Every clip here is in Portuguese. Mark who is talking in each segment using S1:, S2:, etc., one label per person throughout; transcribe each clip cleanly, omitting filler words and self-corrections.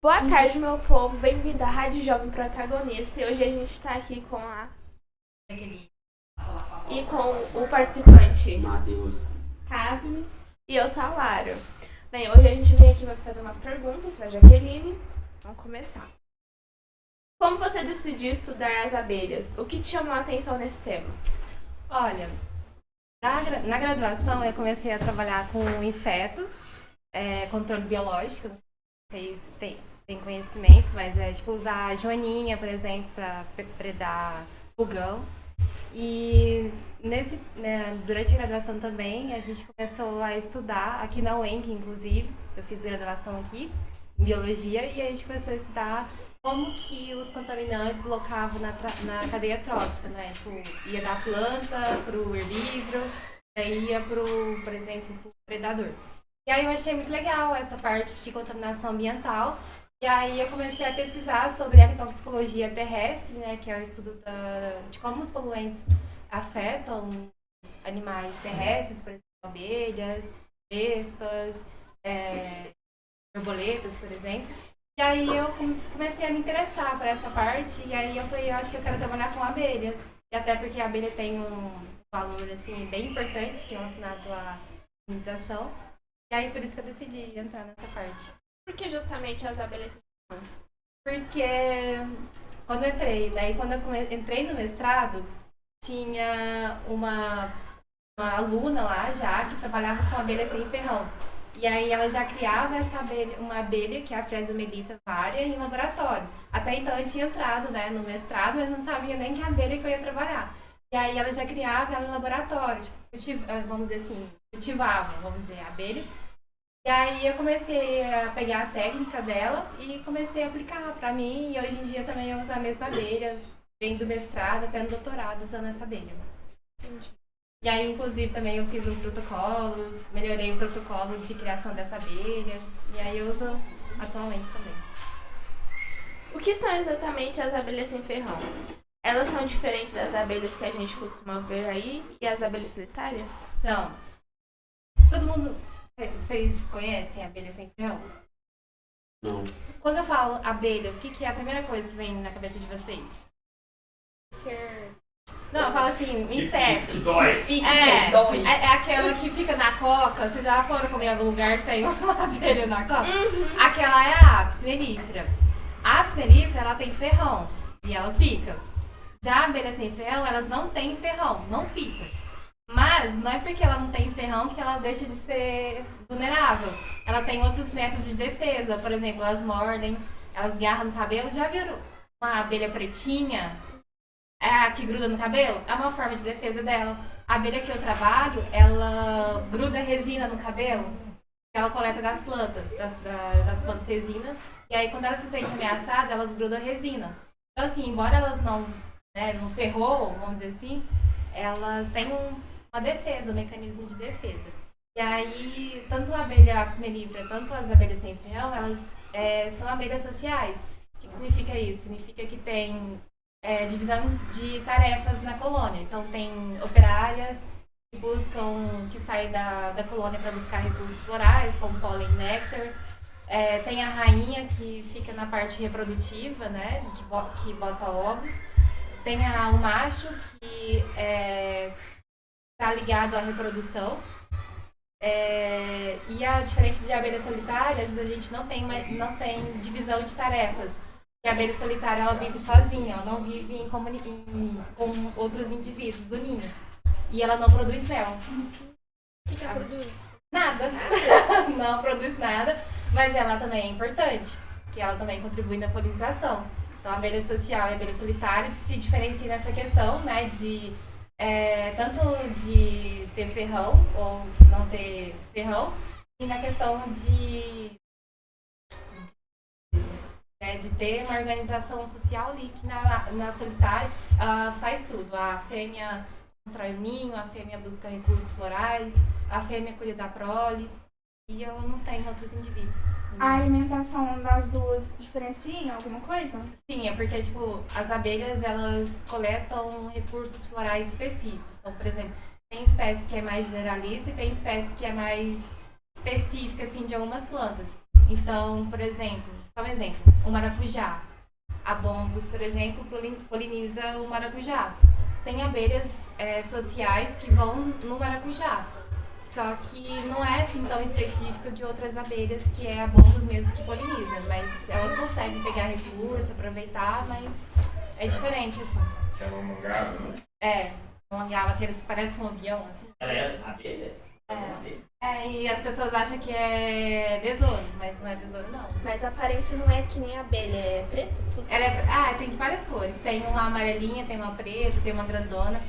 S1: Boa tarde, meu povo. Bem-vindo à Rádio Jovem Protagonista. E hoje a gente está aqui com a e com o participante
S2: Matheus.
S1: Cavi e eu sou a Lara. Bem, hoje a gente veio aqui para fazer umas perguntas para Jaqueline. Vamos começar. Como você decidiu estudar as abelhas? O que te chamou a atenção nesse tema?
S3: Olha, na graduação eu comecei a trabalhar com insetos, controle biológico, não sei se vocês têm conhecimento, mas é tipo usar a joaninha, por exemplo, para predar pulgão. E durante a graduação também a gente começou a estudar, aqui na UENG inclusive, eu fiz graduação aqui em biologia, e a gente começou a estudar como que os contaminantes locavam na cadeia trófica, né? Tipo, ia da planta pro herbívoro, daí ia por exemplo, pro predador. E aí eu achei muito legal essa parte de contaminação ambiental, e aí eu comecei a pesquisar sobre a toxicologia terrestre, né? Que é o estudo de como os poluentes afetam os animais terrestres, por exemplo, abelhas, vespas, borboletas, por exemplo. E aí eu comecei a me interessar por essa parte, e aí eu falei, eu acho que eu quero trabalhar com abelha. E até porque a abelha tem um valor, assim, bem importante, que é relacionado à polinização. E aí por isso que eu decidi entrar nessa parte.
S1: Por que justamente as abelhas?
S3: Porque quando eu entrei, quando eu entrei no mestrado, tinha uma aluna lá já que trabalhava com abelha sem ferrão. E aí ela já criava uma abelha, que é a Phresomelita varia, em laboratório. Até então eu tinha entrado, né, no mestrado, mas não sabia nem que abelha que eu ia trabalhar. E aí ela já criava ela em laboratório, tipo, vamos dizer assim, cultivava, vamos dizer, a abelha. E aí eu comecei a pegar a técnica dela e comecei a aplicar pra mim, e hoje em dia também eu uso a mesma abelha, vem do mestrado até no doutorado usando essa abelha.
S1: Entendi.
S3: E aí, inclusive, também eu fiz um protocolo, melhorei o protocolo de criação dessa abelha, e aí eu uso atualmente também.
S1: O que são exatamente as abelhas sem ferrão? Elas são diferentes das abelhas que a gente costuma ver aí e as abelhas solitárias?
S3: São. Todo mundo. Vocês conhecem a abelha sem ferrão?
S2: Não.
S3: Quando eu falo abelha, o que é a primeira coisa que vem na cabeça de vocês? Não, eu falo assim, inseto.
S2: Que dói.
S3: É aquela que fica na coca. Vocês já foram comer em algum lugar que tem uma abelha na coca?
S1: Uhum.
S3: Aquela é a Apis mellifera. A Apis mellifera, ela tem ferrão e ela pica. Já a abelha sem ferrão, elas não têm ferrão, não pica. Mas não é porque ela não tem ferrão que ela deixa de ser vulnerável. Ela tem outros métodos de defesa. Por exemplo, elas mordem, elas agarram no cabelo. Já viram uma abelha pretinha? É a que gruda no cabelo? É uma forma de defesa dela. A abelha que eu trabalho, ela gruda resina no cabelo, que ela coleta das plantas, das plantas resina. E aí, quando ela se sente ameaçada, elas grudam resina. Então, assim, embora elas não ferrou, vamos dizer assim, elas têm uma defesa, um mecanismo de defesa. E aí, tanto a abelha Apis mellifera, tanto as abelhas sem ferrão, elas são abelhas sociais. O que significa isso? Significa que tem divisão de tarefas na colônia. Então, tem operárias que saem da colônia para buscar recursos florais, como pólen e néctar. Tem a rainha, que fica na parte reprodutiva, né, que bota ovos. Tem o macho, que está ligado à reprodução. E diferente de abelhas solitárias, a gente não tem divisão de tarefas. E a abelha solitária, ela vive sozinha, ela não vive com outros indivíduos do ninho. E ela não produz mel.
S1: O que ela produz?
S3: Nada. Não produz nada, mas ela também é importante, que ela também contribui na polinização. Então, a abelha social e a abelha solitária se diferenciam nessa questão, né, de tanto de ter ferrão ou não ter ferrão, e na questão de ter uma organização social ali, que na solitária ela faz tudo. A fêmea constrói o ninho, a fêmea busca recursos florais, a fêmea cuida da prole, e ela não tem outros indivíduos.
S4: A alimentação das duas diferencia em alguma coisa?
S3: Sim, é porque, tipo, as abelhas, elas coletam recursos florais específicos. Então, por exemplo, tem espécie que é mais generalista e tem espécie que é mais específica, assim, de algumas plantas. Então, por exemplo, Só um exemplo, o maracujá. A bombus, por exemplo, poliniza o maracujá. Tem abelhas sociais que vão no maracujá. Só que não é assim tão específico de outras abelhas, que é a bombus mesmo que poliniza. Mas elas conseguem pegar recurso, aproveitar, mas é diferente, assim.
S2: É uma mangaba, né?
S3: É, uma mangaba, aqueles que parecem um avião, assim.
S5: Ela é abelha?
S3: E as pessoas acham que é besouro, mas não é besouro, não.
S1: Mas a aparência não é que nem abelha, é preta? Tudo.
S3: Ela tem de várias cores. Tem uma amarelinha, tem uma preta, tem uma grandona.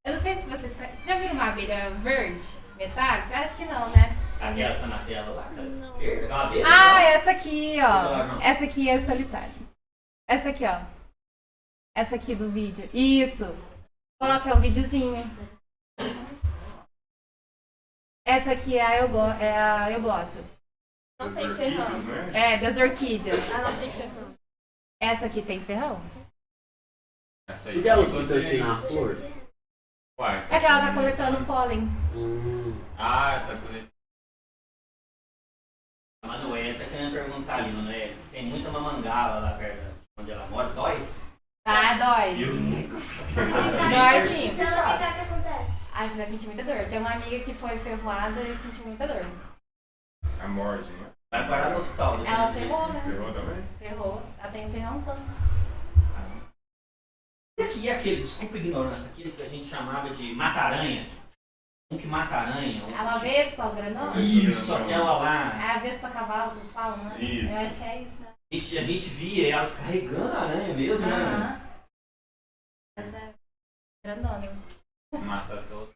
S3: Eu não sei se vocês já viram uma abelha verde, metálica? Acho que não, né?
S5: Aquela tá na tela lá, cara.
S1: Não.
S5: Verde, é uma abelha?
S3: Ah, essa aqui, ó.
S5: Não.
S3: Essa aqui é a solitária. Essa aqui, ó. Essa aqui do vídeo. Isso. Coloca um videozinho. Essa aqui é a euglossa.
S1: Não tem ferrão.
S3: É, das orquídeas.
S1: Ah, não tem ferrão.
S3: Essa aqui tem ferrão.
S6: Essa aí
S7: Por que ela
S6: foi
S7: fica assim na flor?
S6: Uai,
S3: É que ela tá coletando pólen.
S6: Ah, tá coletando.
S5: A Manoel tá querendo perguntar ali, Manoel. Tem muita mamangava lá perto de onde ela mora. Dói?
S3: Ah, dói. Dói sim.
S8: Se ela não picar, o que acontece?
S3: Ah, você vai sentir muita dor. Tem uma amiga que foi ferroada e sentiu muita dor.
S2: A morde, né?
S5: Vai parar no hospital. depois
S3: Ela
S5: de-
S3: ferrou, né?
S2: Ferrou também?
S3: Ferrou. Ela tem ferrãozão.
S5: E aquele, desculpa a ignorância, aquele que a gente chamava de mata-aranha. Um que mata aranha.
S3: É uma vespa, o grandão?
S5: Isso, aquela lá.
S3: É a vespa cavalo que eles falam, né?
S2: Isso.
S3: Eu acho que é isso, né?
S5: A gente via elas carregando a aranha mesmo, né?
S3: Aham. Essa é grandona.
S6: Mata todos.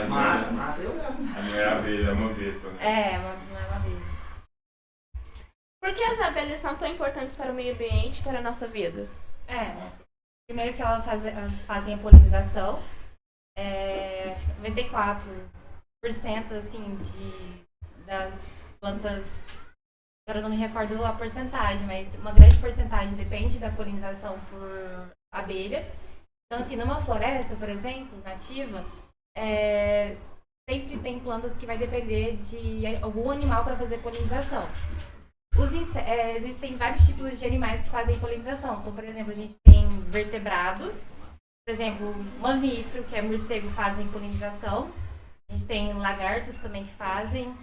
S5: Mata, eu lembro.
S2: Não é abelha, é uma vespa, né?
S3: Não é uma vespa.
S1: Por que as abelhas são tão importantes para o meio ambiente e para a nossa vida?
S3: Primeiro que elas fazem a polinização. Acho que 94% assim, das plantas. Agora eu não me recordo a porcentagem, mas uma grande porcentagem depende da polinização por abelhas. Então, assim, numa floresta, por exemplo, nativa, sempre tem plantas que vai depender de algum animal para fazer polinização. Existem vários tipos de animais que fazem polinização. Então, por exemplo, a gente tem vertebrados, por exemplo, mamífero, que é morcego, fazem polinização. A gente tem lagartos também que fazem.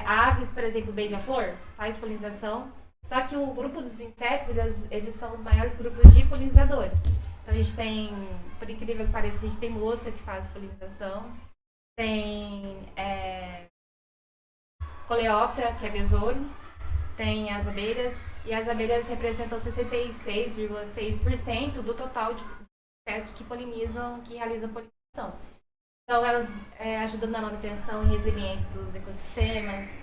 S3: Aves, por exemplo, beija-flor, faz polinização. Só que o grupo dos insetos, eles são os maiores grupos de polinizadores. Então, a gente tem, por incrível que pareça, a gente tem mosca que faz polinização. Tem coleóptera, que é besouro. Tem as abelhas, e as abelhas representam 66,6% do total de espécies que polinizam, que realizam polinização. Então, elas ajudam na manutenção e resiliência dos ecossistemas,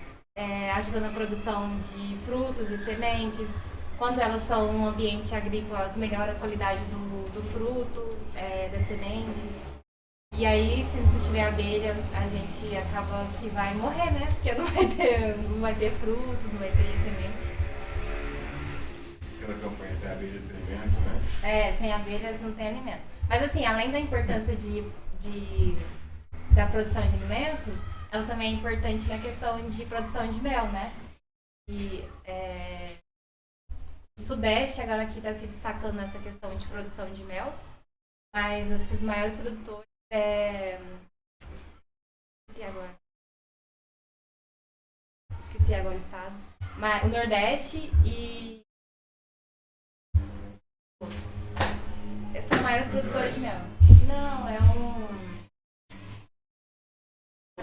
S3: ajudam na produção de frutos e sementes. Quando elas estão no ambiente agrícola, elas melhoram a qualidade do fruto, das sementes. E aí, se não tiver abelha, a gente acaba que vai morrer, né? Porque não vai ter frutos, não vai ter semente.
S2: Aquela campanha sem abelha sem alimento, né?
S3: Sem abelhas não tem alimento. Mas assim, além da importância da produção de alimento, ela também é importante na questão de produção de mel, né? E o Sudeste agora aqui está se destacando nessa questão de produção de mel, mas acho que os maiores produtores Esqueci agora o estado. Mas o Nordeste e são os maiores produtores de mel. Não, é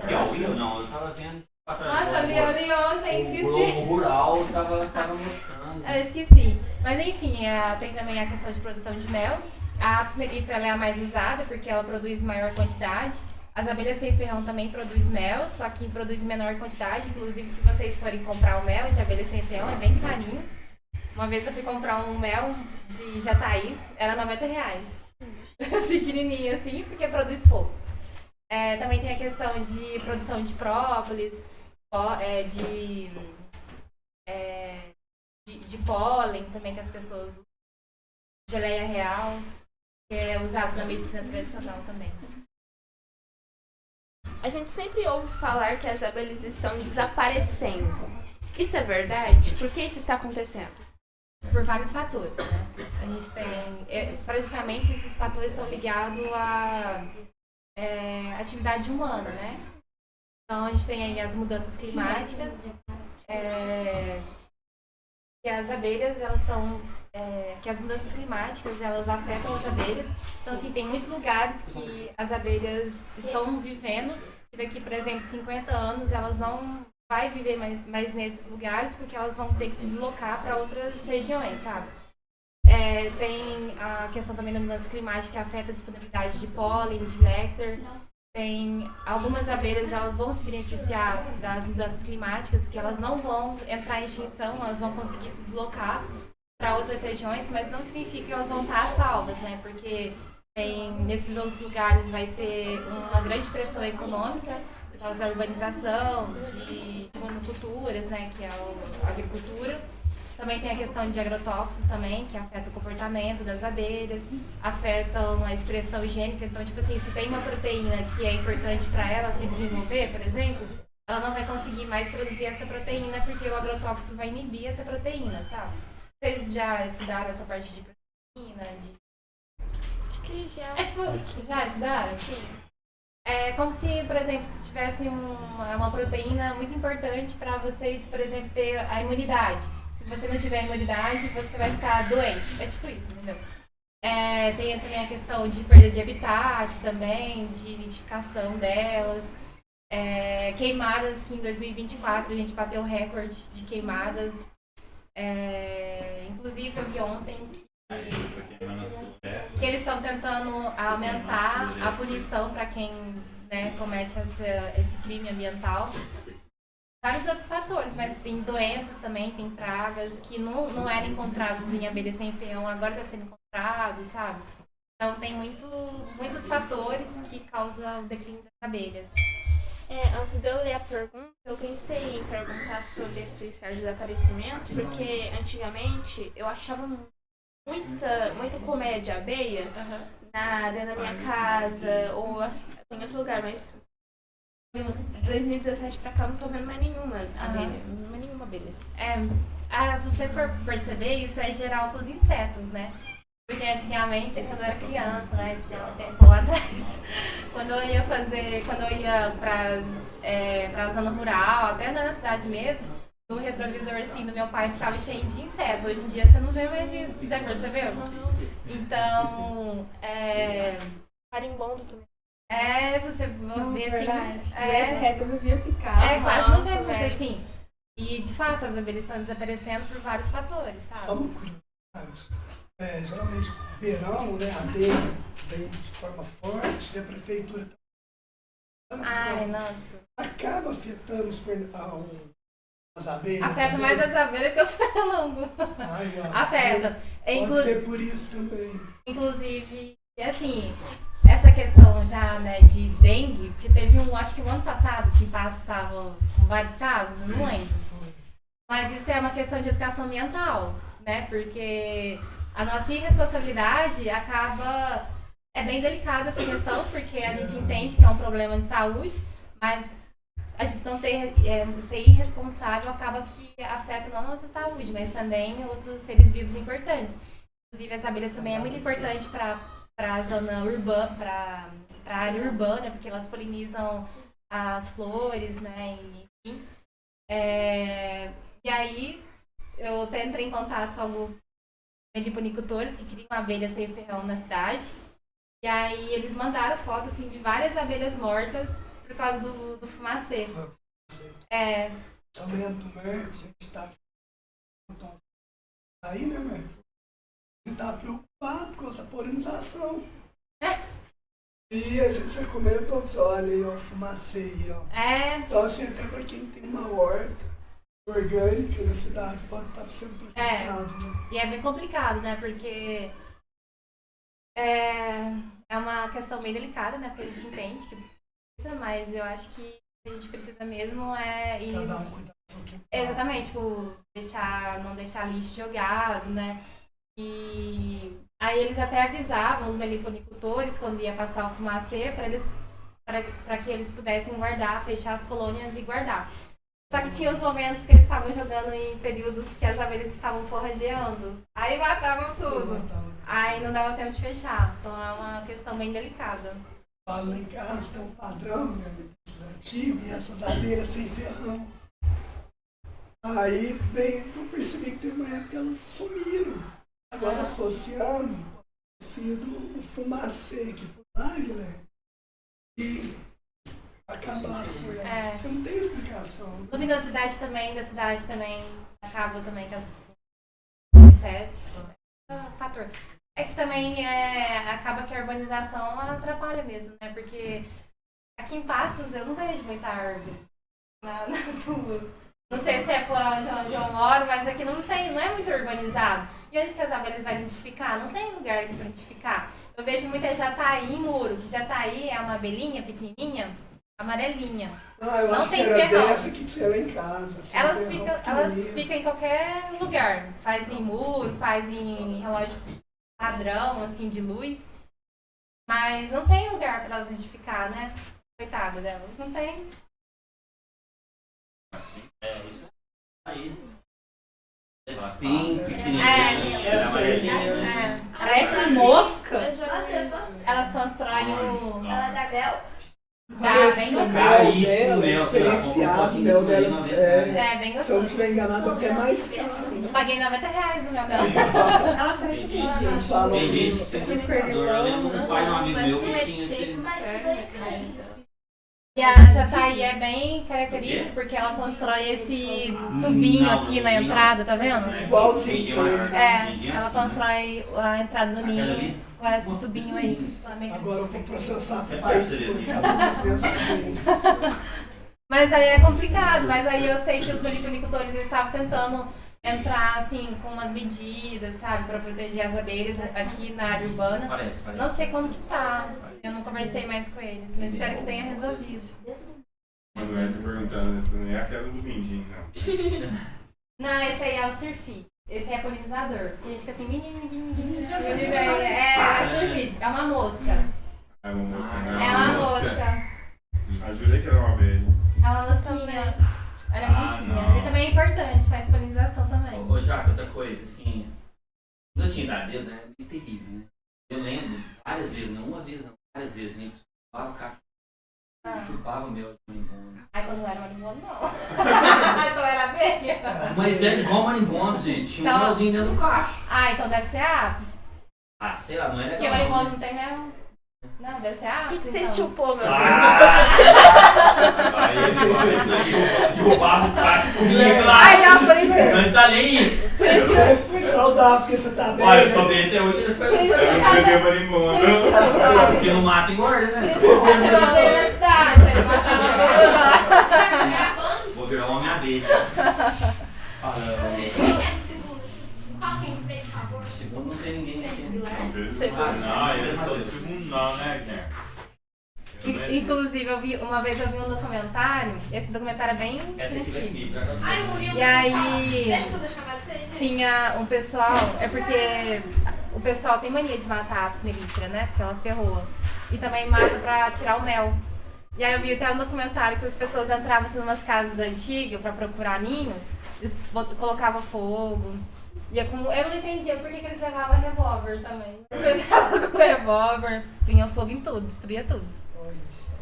S5: Piauí ou não? Eu tava vendo.
S3: Nossa, eu li ontem, esqueci.
S5: O Rural tava mostrando.
S3: Eu esqueci. Mas enfim, tem também a questão de produção de mel. A apis mellifera ela é a mais usada porque ela produz maior quantidade. As abelhas sem ferrão também produzem mel, só que produz em menor quantidade. Inclusive, se vocês forem comprar o mel de abelha sem ferrão, é bem carinho. Uma vez eu fui comprar um mel de Jataí, era R$90. Pequenininho assim, porque produz pouco. Também tem a questão de produção de própolis, de pólen também que as pessoas usam. Geleia real, que é usado na medicina tradicional também.
S1: A gente sempre ouve falar que as abelhas estão desaparecendo. Isso é verdade? Por que isso está acontecendo?
S3: por vários fatores, né? A gente tem, praticamente esses fatores estão ligados à atividade humana, né? Então a gente tem aí as mudanças climáticas, e as abelhas, elas estão, que as mudanças climáticas, elas afetam as abelhas. Então, assim, tem muitos lugares que as abelhas estão vivendo, e daqui, por exemplo, 50 anos, elas não vai viver mais nesses lugares, porque elas vão ter que se deslocar para outras regiões, sabe? Tem a questão também da mudança climática que afeta a disponibilidade de pólen, de néctar. Tem algumas abelhas, elas vão se beneficiar das mudanças climáticas, que elas não vão entrar em extinção, elas vão conseguir se deslocar para outras regiões, mas não significa que elas vão estar salvas, né? Porque nesses outros lugares vai ter uma grande pressão econômica por causa da urbanização, de monoculturas, né? Que é a agricultura. Também tem a questão de agrotóxicos também, que afeta o comportamento das abelhas, afetam a expressão gênica. Então, tipo assim, se tem uma proteína que é importante para ela se desenvolver, por exemplo, ela não vai conseguir mais produzir essa proteína porque o agrotóxico vai inibir essa proteína, sabe? Vocês já estudaram essa parte de proteína?
S1: Acho que já.
S3: Já estudaram?
S1: Sim.
S3: É como se, por exemplo, se tivesse uma proteína muito importante para vocês, por exemplo, ter a imunidade. Se você não tiver imunidade, você vai ficar doente. É tipo isso, entendeu? Tem também a questão de perda de habitat também, de nidificação delas. Queimadas, que em 2024 a gente bateu o recorde de queimadas. Inclusive, eu vi ontem que eles estão tentando aumentar a punição para quem, né, comete esse crime ambiental. Vários outros fatores, mas tem doenças também, tem pragas que não eram encontradas em abelhas sem ferrão, agora está sendo encontrado, sabe? Então tem muitos fatores que causam o declínio das abelhas.
S1: Antes de eu ler a pergunta, eu pensei em perguntar sobre esse certo desaparecimento, porque antigamente eu achava muita colmeia de abelha dentro da minha casa, ou em outro lugar, mas de 2017 pra cá eu não tô vendo mais nenhuma abelha.
S3: Se você for perceber, isso é geral com os insetos, né? Porque antigamente, quando eu era criança, né, isso já há um tempo lá atrás, quando eu ia pra zona rural, até na cidade mesmo, no retrovisor assim do meu pai ficava cheio de inseto. Hoje em dia você não vê mais isso, já percebeu? Então,
S1: Marimbondo também.
S3: Se você ver assim.
S4: Eu vivia picar.
S3: Quase não vê muito assim. E de fato, as abelhas estão desaparecendo por vários fatores, sabe?
S7: Só uma curiosidade. Geralmente, no verão, né, a abelha vem de forma forte e a prefeitura acaba afetando as abelhas.
S3: Afeta mais as abelhas que os pernilongos. Afeta.
S7: Pode ser por isso também.
S3: Inclusive, assim, essa questão já, né, de dengue, porque teve acho que o ano passado, que em Passos estava com vários casos, não lembro. Mas isso é uma questão de educação ambiental, né, porque a nossa irresponsabilidade acaba... É bem delicada essa questão, porque a gente entende que é um problema de saúde, mas a gente não ser irresponsável acaba que afeta não a nossa saúde, mas também outros seres vivos importantes. Inclusive, as abelhas também é muito importante para a zona urbana, para a área urbana, porque elas polinizam as flores, né, enfim. E aí, eu até entrei em contato com alguns meliponicultores que queriam abelhas sem ferrão na cidade. E aí, eles mandaram foto, assim, de várias abelhas mortas por causa do fumacê.
S7: Talento, né? A gente tá aí, né, mãe? A gente tá preocupado com essa polinização. E a gente já comentou só, olha aí, ó, fumacê aí, ó. Então, assim, até pra quem tem uma horta orgânica na cidade, pode estar sendo prejudicado, né?
S3: E é bem complicado, né? Porque é uma questão bem delicada, né? Porque a gente entende que precisa, mas eu acho que a gente precisa mesmo ir...
S7: Pra dar uma cuidação aqui.
S3: Exatamente, tipo, não deixar lixo jogado, né? E aí eles até avisavam os meliponicultores quando ia passar o fumacê para que eles pudessem guardar, fechar as colônias e guardar. Só que tinha os momentos que eles estavam jogando em períodos que as abelhas estavam forrageando. Aí matavam tudo. Aí não dava tempo de fechar. Então é uma questão bem delicada.
S7: Lá em casa tem um padrão, né, desses antigos, e essas abelhas sem ferrão. Aí eu percebi que teve uma época que elas sumiram. Agora associando o fumacê que foi lá, Guilherme, e acabaram com elas. Porque não tem explicação.
S3: Luminosidade também da cidade também acaba também com as insetos. Fator. É que também acaba que a urbanização atrapalha mesmo, né? Porque aqui em Passos eu não vejo muita árvore nas ruas. Não sei se é por onde eu moro, mas aqui não é muito urbanizado. E onde que as abelhas vão identificar? Não tem lugar aqui para identificar. Eu vejo muita jataí em muro, que jataí é uma abelhinha pequenininha, amarelinha.
S7: Eu
S3: não
S7: acho
S3: tem
S7: que era
S3: ferrão.
S7: dessa que tinha lá em casa.
S3: Elas ficam em qualquer lugar. Faz em muro, faz em relógio padrão, assim, de luz. Mas não tem lugar para elas identificar, né? Coitada delas, não tem.
S5: Isso aí. Bem pequenininha.
S7: Essa aí
S5: mesmo.
S4: Parece uma mosca.
S3: Elas constroem o...
S1: Ela é da Bel?
S7: Parece
S3: bem
S7: que o
S3: gostoso.
S7: mel dela é diferenciado, o mel dela
S3: bem
S7: se eu não
S3: gostoso.
S7: estiver enganado, até mais caro, né?
S3: Paguei R$90 no meu mel.
S4: Ela parece que
S7: Eles falam
S5: Tem gente que
S7: isso.
S5: tem computador. Eu lembro um pai de um amigo meu que tinha esse...
S3: E a jataí é bem característica porque ela constrói esse tubinho aqui na entrada, tá vendo?
S7: Igualzinho, né?
S3: Ela constrói a entrada do ninho com esse tubinho aí.
S7: Agora eu vou processar por as minhas abelhas.
S3: Mas aí é complicado, mas aí eu sei que os meliponicultores estavam tentando entrar assim com umas medidas, sabe, para proteger as abelhas aqui na área urbana.
S5: Parece.
S3: Não sei como que tá, eu não conversei mais com eles, mas espero que tenha resolvido.
S2: Quando eu ia perguntando, essa não é aquela do Mindinho, não.
S3: Não, esse aí é o surfite. Esse aí é polinizador. Porque a gente fica assim, é surfite, é uma mosca.
S2: É uma mosca,
S3: É
S2: né?
S3: uma mosca.
S2: Eu jurei que era uma abelha.
S3: É uma mosquinha. Ela é bonitinha. E também é importante, faz polinização também.
S5: Ô, Jaco, outra coisa, assim, quando eu tinha idade deles, né, era meio terrível, né? Eu lembro várias vezes, não uma vez, não, várias vezes, a gente chupava o cachorro, chupava o mel de marimbondo.
S3: Ah, então não era marimbondo, não. Então era abelha.
S5: Mas é igual marimbondo, gente, tinha um
S3: Então-
S5: melzinho dentro do cacho.
S3: Ah, então deve ser apis.
S5: Ah, sei lá, não é legal.
S3: Porque marimbondo não tem mel. Não, deve ser
S1: O
S3: apis.
S1: que você
S3: então.
S1: chupou, meu Deus?
S6: Aí ele
S5: Derrubava o cacho comigo lá.
S3: Ai, ó, por isso que...
S5: Não tá nem aí.
S7: Foi saudável, porque você tá bem,
S5: Olha, eu tô
S7: né?
S5: bem até hoje.
S3: Por isso
S2: Eu
S3: que eu
S2: escrevi
S3: tava...
S2: marimbondo.
S5: Porque não mata engorda,
S3: Por
S5: né?
S3: isso que eu tava abelha na cidade. Ele matava tudo.
S5: Vou virar uma minha abelha. Segundo não tem ninguém aqui.
S6: Não, ele é todo segundo não, né, Guilherme?
S3: Inclusive, uma vez eu vi um documentário. Esse documentário é bem
S5: Essa aqui vai
S3: antigo.
S5: comigo.
S3: E aí tinha um pessoal, é porque o pessoal tem mania de matar a apis mellifera, né? Porque ela ferroa. E também mata pra tirar o mel. E aí eu vi até um documentário que as pessoas entravam assim, em umas casas antigas pra procurar ninho, eles colocavam fogo. Eu não entendia por que eles levavam revólver também. Eles entravam com revólver, punham fogo em tudo, destruía tudo.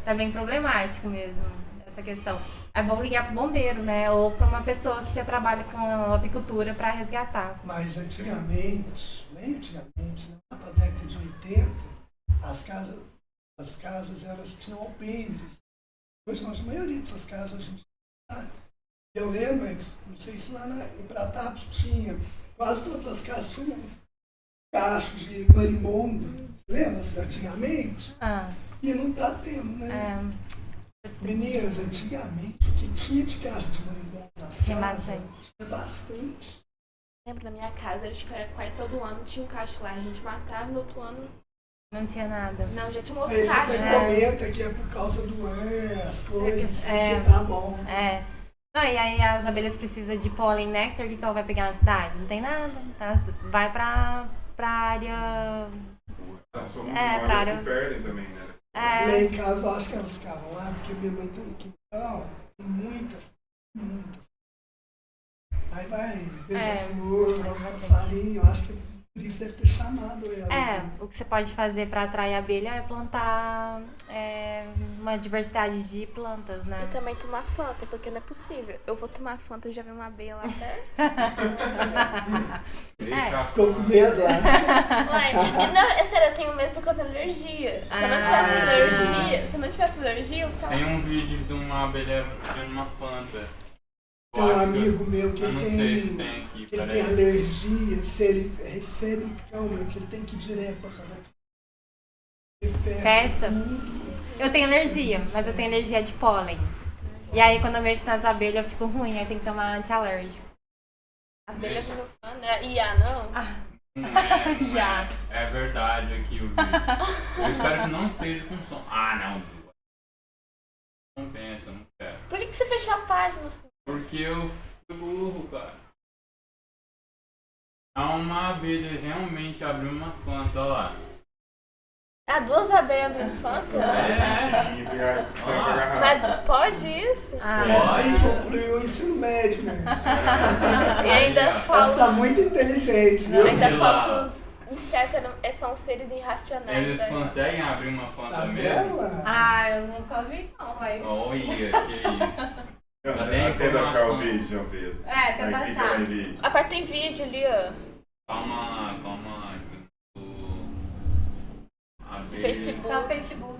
S3: Tá bem problemático mesmo, essa questão. É bom ligar pro bombeiro, né? Ou pra uma pessoa que já trabalha com apicultura pra resgatar.
S7: Mas antigamente, bem antigamente, lá pra década de 80, as casas elas tinham alpendres. Hoje a maioria dessas casas a gente tá. Eu lembro, não sei se lá em Pratapos tinha, quase todas as casas tinham cachos de marimbondo. Você lembra assim, antigamente? E não tá tendo, né? Meninas, antigamente, o que tinha de cacho de marimbondo nas
S3: Tinha
S7: casas?
S3: bastante.
S7: Tinha bastante.
S1: Lembro na minha casa, tipo, era quase todo ano tinha um cacho lá. A gente matava e no outro ano.
S3: Não tinha nada.
S1: Não, já tinha um outro
S7: Aí você
S1: cacho.
S7: até comenta que é por causa do as coisas,
S3: É.
S7: que tá bom.
S3: É. Não, e aí as abelhas precisam de pólen, néctar, o que ela vai pegar na cidade? Não tem nada. Tá? Vai pra área...
S2: As
S3: pra
S2: famílias
S3: área-
S2: se perdem também, né?
S7: Lá em casa eu acho que elas ficavam lá, porque minha mãe tem um quintal, tem muita Aí vai, beija-flor, passarinho, acho que por isso deve ter chamado ela.
S3: O que você pode fazer para atrair a abelha é plantar uma diversidade de plantas, né?
S1: E também tomar Fanta, porque não é possível. Eu vou tomar Fanta, eu já vi uma abelha lá perto.
S7: Ficou com medo lá.
S1: Ué, não, é sério, eu tenho medo porque eu tenho alergia. Se eu não tivesse alergia, eu ficava...
S6: Tem um vídeo de uma abelha tirando uma Fanta.
S7: Tem um amigo meu que
S6: eu não sei se tem aqui,
S7: ele tem alergia, se ele recebe um picão, ele tem que ir direto passar daqui. Ele fecha tudo.
S3: Eu tenho alergia, mas eu tenho alergia de pólen. E aí quando eu mexo nas abelhas eu fico ruim, aí tem que tomar antialérgico.
S1: Abelha com fã, né? Ia, não?
S6: Não é. É verdade aqui o vídeo. Eu espero que não esteja com som. Não. Não pensa, não quero.
S1: Por que você fechou a página assim?
S6: Porque eu fui burro, cara. Uma abelha realmente abriu uma Fanta, olha lá.
S1: Duas abelhas abrindo Fanta? Mas pode isso?
S7: Assim concluiu o ensino médio, né?
S1: E ainda fala...
S7: Você tá muito inteligente, viu?
S1: Ainda fala que os insetos são seres irracionais.
S6: Eles conseguem abrir uma Fanta mesmo?
S3: Eu nunca vi não, mas...
S6: Olha, que isso.
S2: Tenta achar o vídeo, Pedro.
S3: Tenta achar.
S1: A parte tem vídeo ali, ó.
S6: Calma lá.
S1: Facebook.
S3: Só Facebook.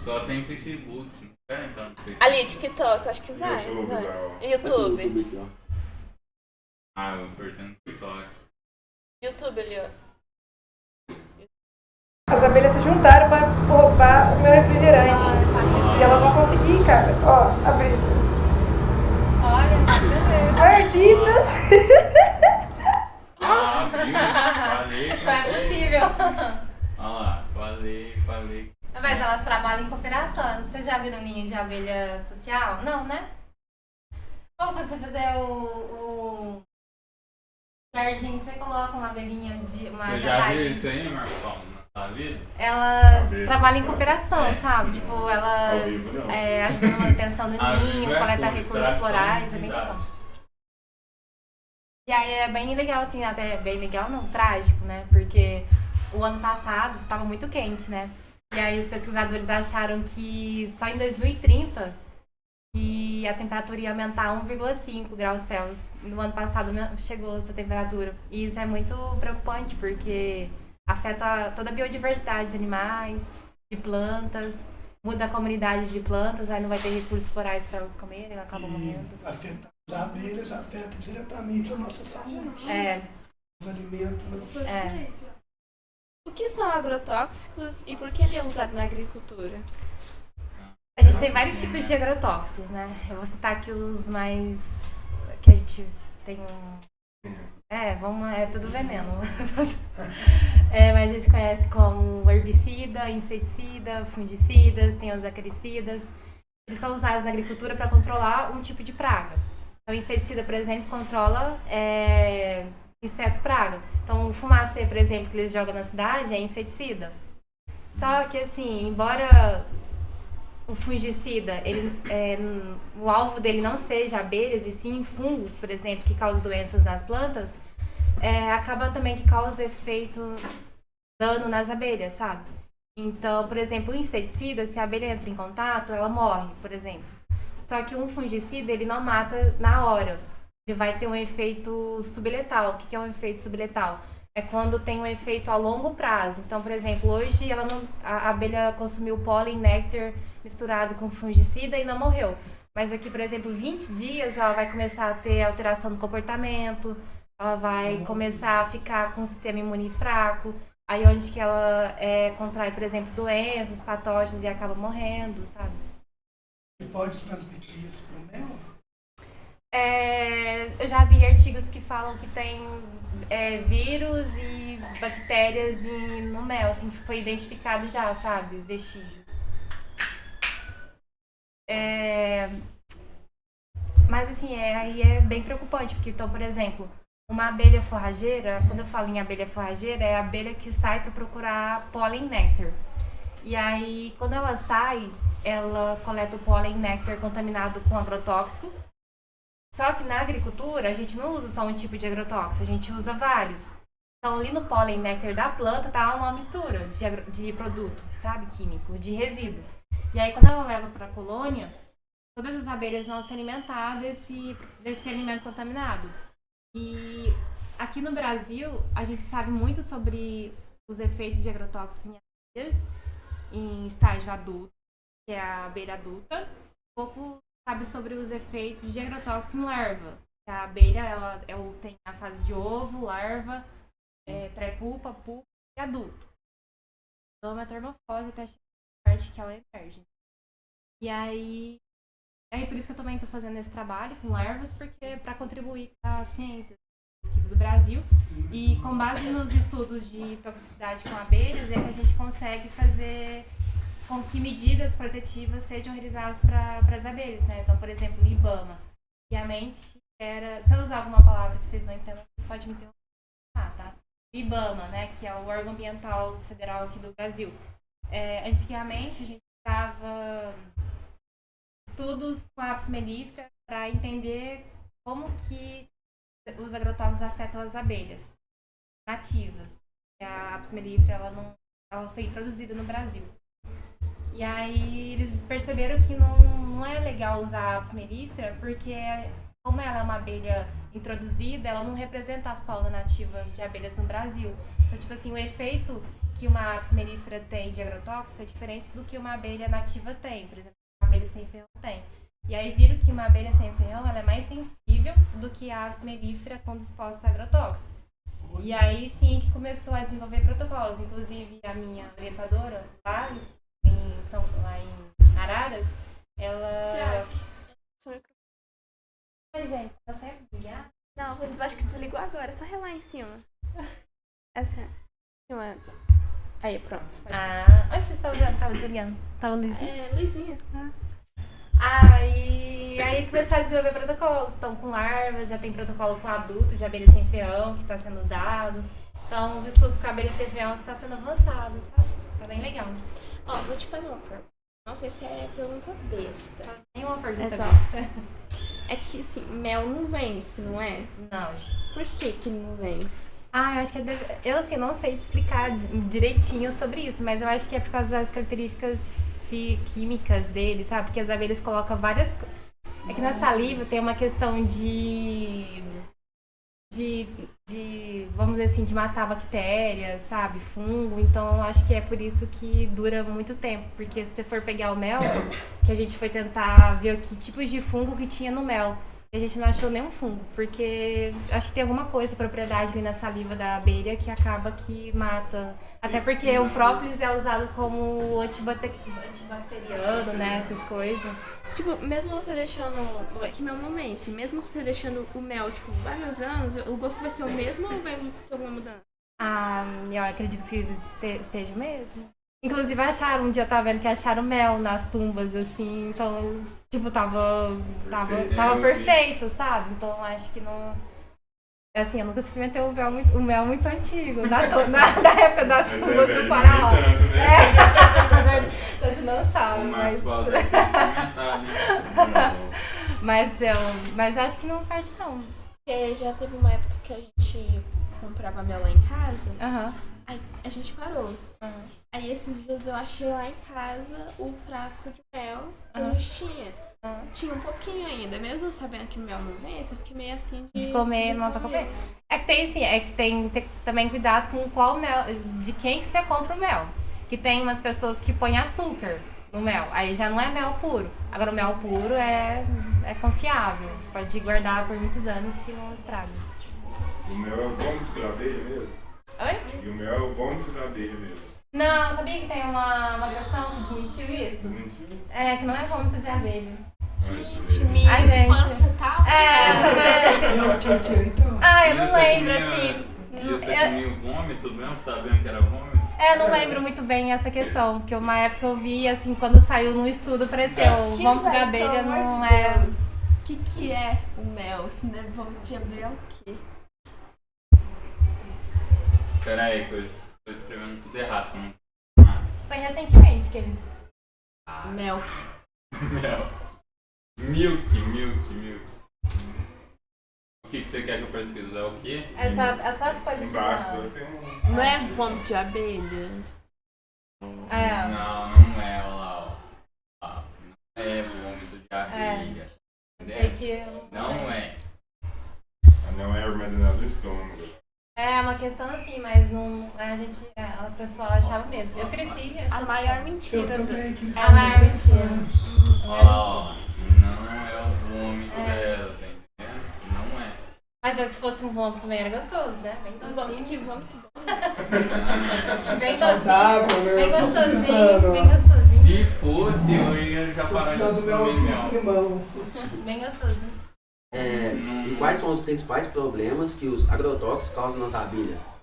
S6: Só tem Facebook. Não quero entrar no Facebook.
S1: Ali, TikTok, acho que vai. YouTube.
S6: Eu apertei no TikTok.
S1: YouTube ali, ó.
S8: As abelhas se juntaram para roubar o meu refrigerante. E elas vão conseguir, cara. Ó, a brisa.
S3: Olha, beleza.
S8: Guarditas.
S6: Falei.
S3: Então é possível.
S6: Olha lá, falei.
S3: Mas elas trabalham em cooperação. Vocês já viram um ninho de abelha social? Não, né? Como você fizer o jardim, você coloca uma abelhinha de uma
S6: Você já viu isso aí, Marco Paulo, na sua vida?
S3: Elas trabalham em cooperação, sabe? Tipo, elas ajudam na manutenção do ninho, coletam recursos florais, é bem legal. E aí é bem legal, assim, até bem legal, não, trágico, né? Porque o ano passado estava muito quente, né? E aí os pesquisadores acharam que só em 2030 que a temperatura ia aumentar 1,5 graus Celsius. No ano passado chegou essa temperatura. E isso é muito preocupante, porque afeta toda a biodiversidade de animais, de plantas, muda a comunidade de plantas, aí não vai ter recursos florais para elas comerem, elas acabam morrendo.
S7: Afeta as abelhas, afeta diretamente a nossa saúde. Os alimentos, né?
S1: O que são agrotóxicos e por que ele é usado na agricultura?
S3: A gente tem vários tipos de agrotóxicos, né? Eu vou citar aqui os mais... que a gente tem é tudo veneno. Mas a gente conhece como herbicida, inseticida, fungicidas, tem os acaricidas. Eles são usados na agricultura para controlar um tipo de praga. Então, o inseticida, por exemplo, controla inseto praga. Então, o fumacê, por exemplo, que eles jogam na cidade é inseticida. Só que, assim, embora o fungicida, o alvo dele não seja abelhas, e sim fungos, por exemplo, que causam doenças nas plantas, acaba também que causa dano nas abelhas, sabe? Então, por exemplo, o inseticida, se a abelha entra em contato, ela morre, por exemplo. Só que um fungicida, ele não mata na hora. Ele vai ter um efeito subletal. O que é um efeito subletal? É quando tem um efeito a longo prazo. Então, por exemplo, hoje a abelha consumiu pólen, néctar misturado com fungicida e não morreu. Mas aqui, por exemplo, 20 dias ela vai começar a ter alteração no comportamento, ela vai começar a ficar com o sistema imune fraco, aí onde que ela contrai, por exemplo, doenças, patógenos e acaba morrendo, sabe?
S7: E pode transmitir isso para o mel?
S3: Eu já vi artigos que falam que tem vírus e bactérias no mel, assim, que foi identificado já, sabe? Vestígios. Mas assim, aí é bem preocupante, porque então, por exemplo, uma abelha forrageira, quando eu falo em abelha forrageira, é a abelha que sai para procurar pólen e néctar. E aí, quando ela sai, ela coleta o pólen e néctar contaminado com agrotóxico, Só que na agricultura, a gente não usa só um tipo de agrotóxico, a gente usa vários. Então, ali no pólen néctar da planta tá uma mistura de produto, sabe? Químico, de resíduo. E aí, quando ela leva para a colônia, todas as abelhas vão se alimentar desse alimento contaminado. E aqui no Brasil, a gente sabe muito sobre os efeitos de agrotóxicos em abelhas em estágio adulto, que é a abelha adulta. Pouco sabe sobre os efeitos de agrotóxico em larva. A abelha ela tem a fase de ovo, larva, pré-pupa, pupa e adulto. Então, é uma metamorfose até chegar à parte que ela emerge. E aí por isso que eu também estou fazendo esse trabalho com larvas, porque para contribuir com a ciência, pesquisa do Brasil, e com base nos estudos de toxicidade com abelhas, é que a gente consegue fazer com que medidas protetivas sejam realizadas para as abelhas, né? Então, por exemplo, o IBAMA. Antigamente era... Se eu usar alguma palavra que vocês não entendam, vocês podem me interromper. Tá? O IBAMA, né? Que é o órgão ambiental federal aqui do Brasil. Antigamente, a gente usava estudos com a apis mellifera para entender como que os agrotóxicos afetam as abelhas nativas. A apis mellifera ela foi introduzida no Brasil. E aí eles perceberam que não é legal usar a apis mellifera porque, como ela é uma abelha introduzida, ela não representa a fauna nativa de abelhas no Brasil. Então, tipo assim, o efeito que uma apis mellifera tem de agrotóxico é diferente do que uma abelha nativa tem. Por exemplo, uma abelha sem ferrão tem. E aí viram que uma abelha sem ferrão ela é mais sensível do que a apis mellifera quando exposta a agrotóxico. E aí sim que começou a desenvolver protocolos. Inclusive a minha orientadora lá em Araras, ela... Oi, gente, tá sempre ligado?
S1: Não, eu acho que desligou agora, é só relar em cima. Essa é... Aí, pronto.
S3: Onde vocês estavam vendo? Tava desligando. Tava lisinha?
S1: Lisinha.
S3: E aí começaram a desenvolver protocolos. Estão com larvas, já tem protocolo com adulto de abelha sem ferrão que está sendo usado. Então, os estudos com abelha sem ferrão estão sendo avançados, sabe? Tá bem legal.
S1: Ó, vou te fazer uma pergunta. Não sei se é pergunta besta.
S3: Tem uma pergunta
S1: Exato.
S3: besta.
S1: É que, assim, mel não vence, não é?
S3: Não.
S1: Por que não vence?
S3: Eu acho que eu, assim, não sei te explicar direitinho sobre isso, mas eu acho que é por causa das características químicas dele, sabe? Porque as abelhas colocam várias... É que na saliva tem uma questão de vamos dizer assim, de matar bactérias, sabe? Fungo. Então, eu acho que é por isso que dura muito tempo. Porque se você for pegar o mel, que a gente foi tentar ver que tipos de fungo que tinha no mel. E a gente não achou nenhum fungo, porque acho que tem alguma coisa, propriedade ali na saliva da abelha que acaba que mata. Até porque o própolis é usado como antibacteriano, né, essas coisas.
S1: Tipo, mesmo você deixando... É que mel não vence. Mesmo você deixando o mel, tipo, vários anos, o gosto vai ser o mesmo ou vai ter alguma mudança?
S3: Eu acredito que seja o mesmo. Inclusive acharam, um dia eu tava vendo que acharam mel nas tumbas, assim, então, tipo, tava perfeito, sabe? Então acho que não... Assim, eu nunca experimentei o mel muito antigo, da época das tumbas do faraó. A gente não sabe, mas acho que não parte não.
S1: Porque já teve uma época que a gente comprava mel lá em casa, aí a gente parou. Aí esses dias eu achei lá em casa o frasco de mel que a gente tinha. Tinha um pouquinho ainda, mesmo sabendo que mel não vence, eu fiquei meio assim
S3: de comer, não vai comer. É que tem também cuidado com qual mel, de quem que você compra o mel. Que tem umas pessoas que põem açúcar no mel, aí já não é mel puro. Agora o mel puro é confiável, você pode guardar por muitos anos que não estraga.
S2: O mel é o vômito da abelha mesmo?
S3: Oi?
S2: E o mel é o vômito da abelha mesmo?
S3: Não, sabia que tem uma questão que desmentiu isso?
S2: Desmentiu?
S3: É, que não é vômito de abelha.
S1: Gente, minha infância tá...
S3: Eu não lembro, assim...
S6: E você comia o vômito mesmo, sabendo que era vômito?
S3: Eu não lembro muito bem essa questão, porque uma época eu vi, assim, quando saiu no estudo, apareceu o vômito de abelha não é...
S1: O que é o mel? Se não é vômito de abelha, é o quê?
S6: Pera aí, que eu estou escrevendo tudo errado.
S3: Foi recentemente que eles...
S1: Milk.
S6: Milk. que você quer que eu pesquise? É o quê?
S3: Essa coisa que
S2: Embaixo
S3: já...
S2: tem um...
S1: Não é vômito de abelha?
S6: Não é, olha lá, ó. Não é vômito de abelha.
S3: Eu sei que...
S6: Não é.
S2: Não é armazenado do estômago.
S3: É uma questão assim, mas não, o pessoal achava mesmo. Eu cresci
S1: A
S3: achando
S1: maior
S7: Eu
S1: mentira.
S7: também cresci
S3: É a maior mentira.
S7: pensando.
S6: Olha lá, ó. Não é o vômito dela, tá entendendo? Não é.
S3: Mas se fosse um vômito também era gostoso, né? Bem docinho.
S1: Que vômito bom.
S3: Bem
S7: Saudável,
S3: docinho.
S7: né?
S3: Bem
S7: Eu tô
S3: gostosinho.
S7: precisando.
S3: Bem gostosinho.
S6: Se fosse, eu ia já
S7: Tô
S6: parar de
S7: precisando do meu
S6: comer
S7: auxílio
S6: mel.
S7: limão.
S3: Bem gostoso.
S9: E quais são os principais problemas que os agrotóxicos causam nas abelhas?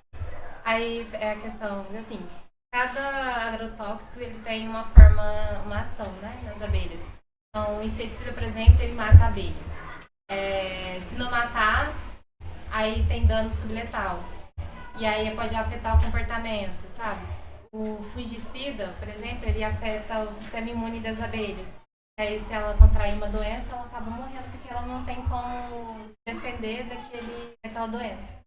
S3: Aí é a questão, assim, cada agrotóxico ele tem uma ação, né, nas abelhas. Então, o inseticida, por exemplo, ele mata a abelha. Se não matar, aí tem dano subletal. E aí pode afetar o comportamento, sabe? O fungicida, por exemplo, ele afeta o sistema imune das abelhas. Aí, se ela contrair uma doença, ela acaba morrendo porque ela não tem como se defender daquela doença.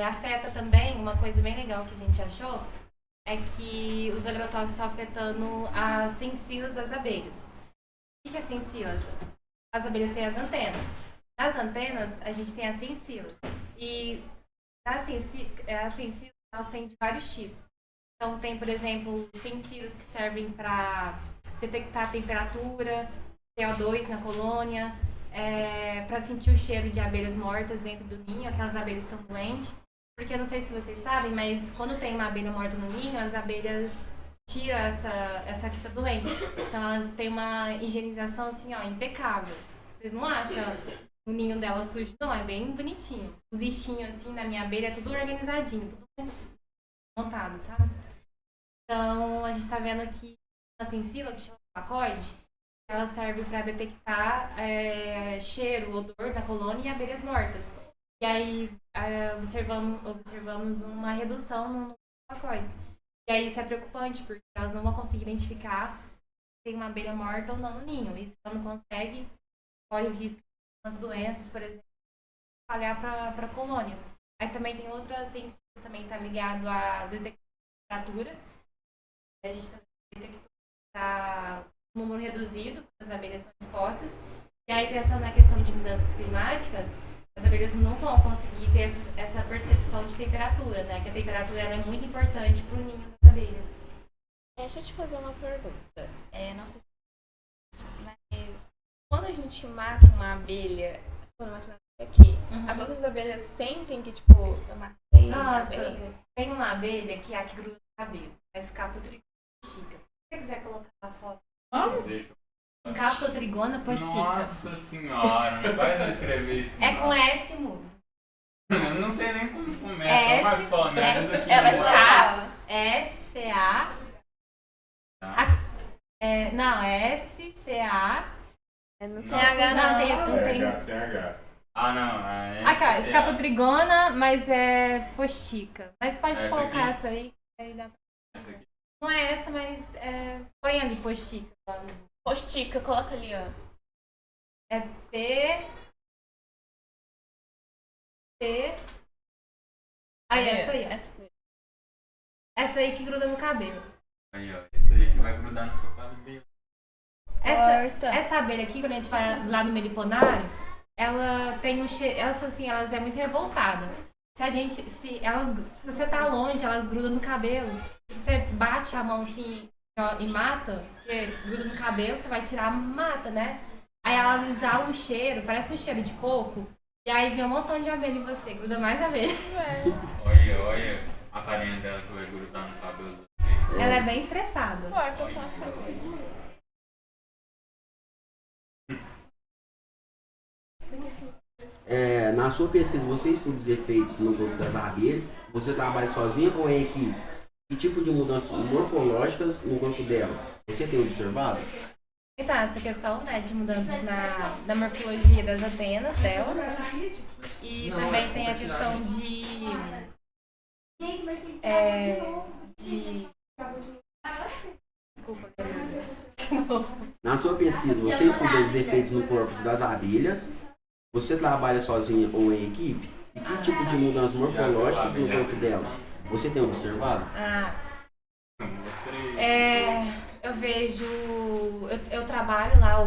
S3: Afeta também, uma coisa bem legal que a gente achou, é que os agrotóxicos estão afetando as sensilas das abelhas. O que é sensilas? As abelhas têm as antenas. Nas antenas, a gente tem as sensilas. E as sensilas, elas têm de vários tipos. Então, tem, por exemplo, sensilas que servem para detectar a temperatura, CO2 na colônia, para sentir o cheiro de abelhas mortas dentro do ninho, aquelas abelhas que estão doentes. Porque eu não sei se vocês sabem, mas quando tem uma abelha morta no ninho, as abelhas tiram essa que está doente. Então elas têm uma higienização assim, ó, impecável. Vocês não acham o ninho dela sujo? Não, é bem bonitinho. O lixinho assim na minha abelha é tudo organizadinho, tudo montado, sabe? Então a gente está vendo aqui uma sensila que chama placoide. Ela serve para detectar cheiro, odor da colônia e abelhas mortas. E aí observamos uma redução no placoides. E aí isso é preocupante, porque elas não vão conseguir identificar se tem uma abelha morta ou não no ninho. E se ela não consegue, corre o risco de umas doenças, por exemplo, espalhar para a colônia. Aí também tem outras ciências que também está ligado à detecção de temperatura. A gente também detectou que está um número reduzido, as abelhas são expostas. E aí, pensando na questão de mudanças climáticas, as abelhas não vão conseguir ter essa percepção de temperatura, né? Que a temperatura ela é muito importante para o ninho das abelhas.
S1: Deixa eu te fazer uma pergunta. Não sei se mas quando a gente mata uma abelha, as outras abelhas sentem que, tipo, eu matei a abelha?
S3: Tem uma abelha que é a que gruda no cabelo. É a Scaphotrigona postica. Se você quiser colocar a foto.
S6: Deixa eu...
S3: Scaphotrigona postica.
S6: Nossa senhora, não faz eu escrever isso.
S3: É com S mudo.
S6: Eu não sei nem como começa. Mas falando,
S3: S-C-A. Não, é S-C-A.
S1: Não tem H,
S3: não tem.
S2: Sem H.
S6: Ah, não.
S3: Aqui, Scaphotrigona, mas é postica. Mas pode
S6: Essa
S3: colocar
S6: aqui?
S3: essa aí. Dá pra...
S6: Essa aqui.
S3: Não é essa, mas põe ali postica.
S1: Postica, coloca ali, ó.
S3: É P. Aí, essa aí, ó. Essa aí que gruda no cabelo.
S6: Aí, ó. Esse aí que vai grudar no seu cabelo.
S3: Essa abelha aqui, quando a gente vai lá no meliponário, ela tem um cheiro. Elas é muito revoltada. Se você tá longe, elas grudam no cabelo. Se você bate a mão assim e mata, porque gruda no cabelo, você vai tirar, mata, né? Aí ela exala um cheiro, parece um cheiro de coco. E aí vem um montão de abelha em você, gruda mais abelha.
S6: Olha a carinha dela que vai grudar no cabelo.
S3: Ela é bem estressada.
S9: Na sua pesquisa, você estuda os efeitos no corpo das abelhas? Você trabalha sozinha ou em equipe? Que tipo de mudanças morfológicas no corpo delas você tem observado?
S3: Então, essa questão, né, de mudanças na morfologia das antenas dela. E também tem a questão de Desculpa.
S9: Na sua pesquisa, você estuda os efeitos no corpo das abelhas? você trabalha sozinha ou em equipe? E que tipo de mudanças morfológicas no corpo delas você tem observado?
S3: Eu vejo... Eu trabalho lá,